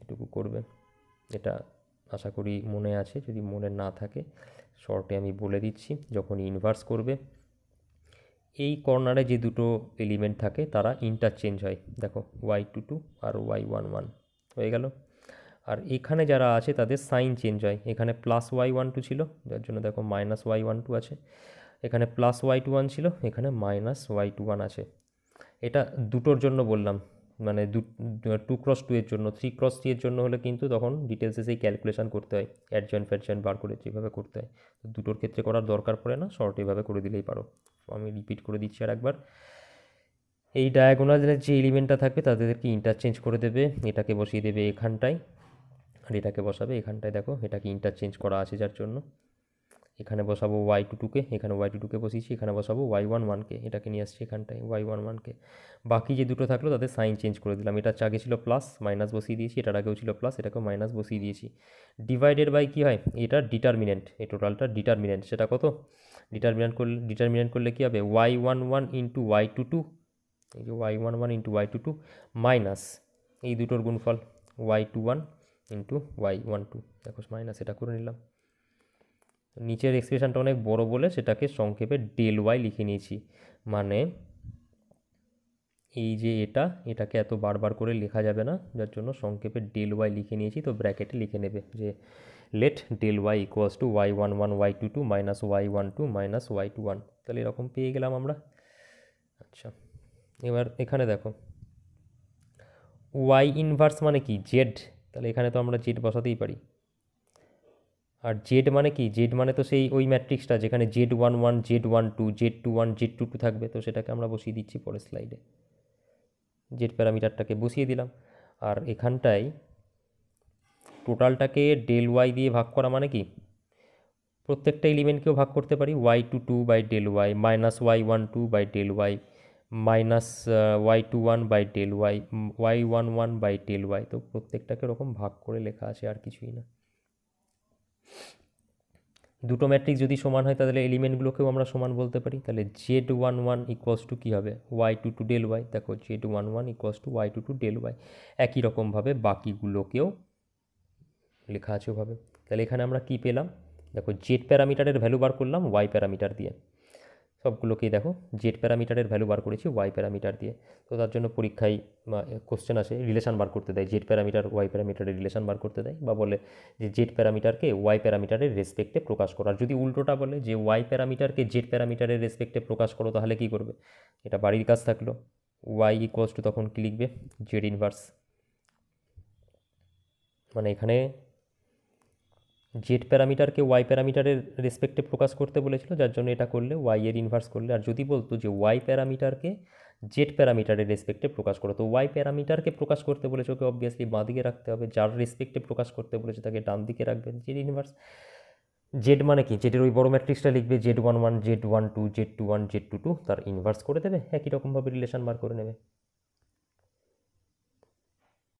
এটুকু করবে। এটা আশা করি মনে আছে, যদি মনে না থাকে শর্টে আমি বলে দিচ্ছি। যখন ইনভার্স করবে এই কর্নারে যে দুটো এলিমেন্ট থাকে তারা ইন্টারচেঞ্জ হয়। দেখো Y22 আর Y11 হয়ে গেল। আর এখানে যারা আছে তাদের সাইন চেঞ্জ হয়। এখানে প্লাস Y12 ছিল, যার জন্য দেখো মাইনাস Y12 আছে। এখানে প্লাস Y21 ছিল, এখানে মাইনাস Y21 আছে। এটা দুটোর জন্য বললাম, মানে 2x2 এর জন্য। 3x3 এর জন্য হলে কিন্তু তখন ডিটেলসে সেই ক্যালকুলেশন করতে হয়, অ্যাডজয়েন্ট ফ্যাডজয়েন্ট বার করে যেভাবে করতে হয়। তো দুটোর ক্ষেত্রে করার দরকার পড়ে না, শর্ট এভাবে করে দিলেই পারো। আমি রিপিট করে দিচ্ছি আর একবার। এই ডায়াগোনালের যে এলিমেন্টটা থাকবে তাদেরকে ইন্টারচেঞ্জ করে দেবে, এটাকে বসিয়ে দেবে এখানটায়। আর এটাকে বসাবে এখানটায়, দেখো এটাকে ইন্টারচেঞ্জ করা আছে যার জন্য এখানে বসাবো y22কে, এখানে y22কে বসিয়েছি, এখানে বসাবো y11কে, এটাকে নিয়ে আসছি এখানটায় y11কে। বাকি যে দুটো থাকলো তাদের সাইন চেঞ্জ করে দিলাম, এটা আগে ছিল প্লাস, মাইনাস বসিয়ে দিয়েছি, এটার আগেও ছিল প্লাস, এটাকেও মাইনাস বসিয়ে দিয়েছি। ডিভাইডেড বাই কী হয়, এটা ডিটারমিনেন্ট, এই টোটালটা ডিটারমিনেন্ট, সেটা কত, ডিটারমিনেন্ট করলে কী হবে y11 ইন্টু y22, এই যে y11 ইন্টু y22 মাইনাস এই দুটোর গুণফল y21 ইন্টু y12, দেখো মাইনাস এটা করে নিলাম। নিচের এক্সপ্রেশনটা অনেক বড় বলে সেটাকে সংক্ষেপে ডেল ওয়াই লিখে নিয়েছি, মানে এই যে এটাকে এত বারবার করে লেখা যাবে না, যার জন্য সংক্ষেপে ডেল ওয়াই লিখে নিয়েছি। তো ব্র্যাকেটে লিখে নেবে যে let del Y equals to y11 y22 minus y12 minus y21, তাহলে এরকম পেয়ে গেলাম আমরা। আচ্ছা, এবার এখানে দেখো ওয়াই ইনভার্স মানে কি জেড, তাহলে এখানে তো আমরা জেড বসাতেই পারি। আর জেড মানে কি, জেড মানে তো সেই ওই ম্যাট্রিক্সটা যেখানে z11 z12 z21 z22 থাকবে, তো সেটাকে আমরা বসিয়ে দিচ্ছি পরের স্লাইডে, জেড প্যারামিটারটাকে বসিয়ে দিলাম। আর এখানটায় টোটালটাকে ডেল ওয়াই দিয়ে ভাগ করা মানে কি, প্রত্যেকটা এলিমেন্টকেও ভাগ করতে পারি y22 by del Y, minus y12 by del Y, minus y21 by del Y, y11 by del Y, তো প্রত্যেকটাকে ওরকম ভাগ করে লেখা আছে, আর কিছুই না। দুটো ম্যাট্রিক্স যদি সমান হয় তাহলে এলিমেন্টগুলোকেও আমরা সমান বলতে পারি, তাহলে z11 ইকুয়ালস টু কী হবে y22 ডেল ওয়াই, দেখো z11 equals to y22 del Y. একই রকমভাবে বাকিগুলোকেও লেখা আছে ওভাবে। তাহলে এখানে আমরা কি পেলাম, দেখো জেড প্যারামিটারের ভ্যালু বার করলাম ওয়াই প্যারামিটার দিয়ে, সবগুলোকেই দেখো জেড প্যারামিটারের ভ্যালু বার করেছি ওয়াই প্যারামিটার দিয়ে। তো তার জন্য পরীক্ষায় কোশ্চেন আসে রিলেশন বার করতে দেয়, জেড প্যারামিটার ওয়াই প্যারামিটারের রিলেশন বার করতে দেয়, বা বলে যে জেড প্যারামিটারকে ওয়াই প্যারামিটারের রেসপেক্টে প্রকাশ করো। আর যদি উল্টোটা বলে যে ওয়াই প্যারামিটারকে জেড প্যারামিটারের রেসপেক্টে প্রকাশ করো, তাহলে কী করবে, এটা বাড়ির কাজ থাকলো, ওয়াই ইকুয়ালস টু তখন কী লিখবে জেড ইনভার্স, মানে এখানে জেড প্যারামিটারকে ওয়াই প্যারামিটারের রেসপেক্টে প্রকাশ করতে বলেছিল, যার জন্য এটা করলে ওয়াই এর ইনভার্স করলে। আর যদি বলতো যে ওয়াই প্যারামিটারকে জেড প্যারামিটারের রেসপেক্টে প্রকাশ করো, তো ওয়াই প্যারামিটারকে প্রকাশ করতে বলেছে ওকে অবভিয়াসলি বাঁ দিকে রাখতে হবে, যার রেসপেক্টে প্রকাশ করতে বলেছে তাকে ডান দিকে রাখবেন, জেড ইনভার্স। জেড মানে কি, জেডের ওই বড় ম্যাট্রিক্সটা লিখবে z11 z12 z21 z22, তার ইনভার্স করে দেবে, একই রকমভাবে রিলেশন বার করে নেবে।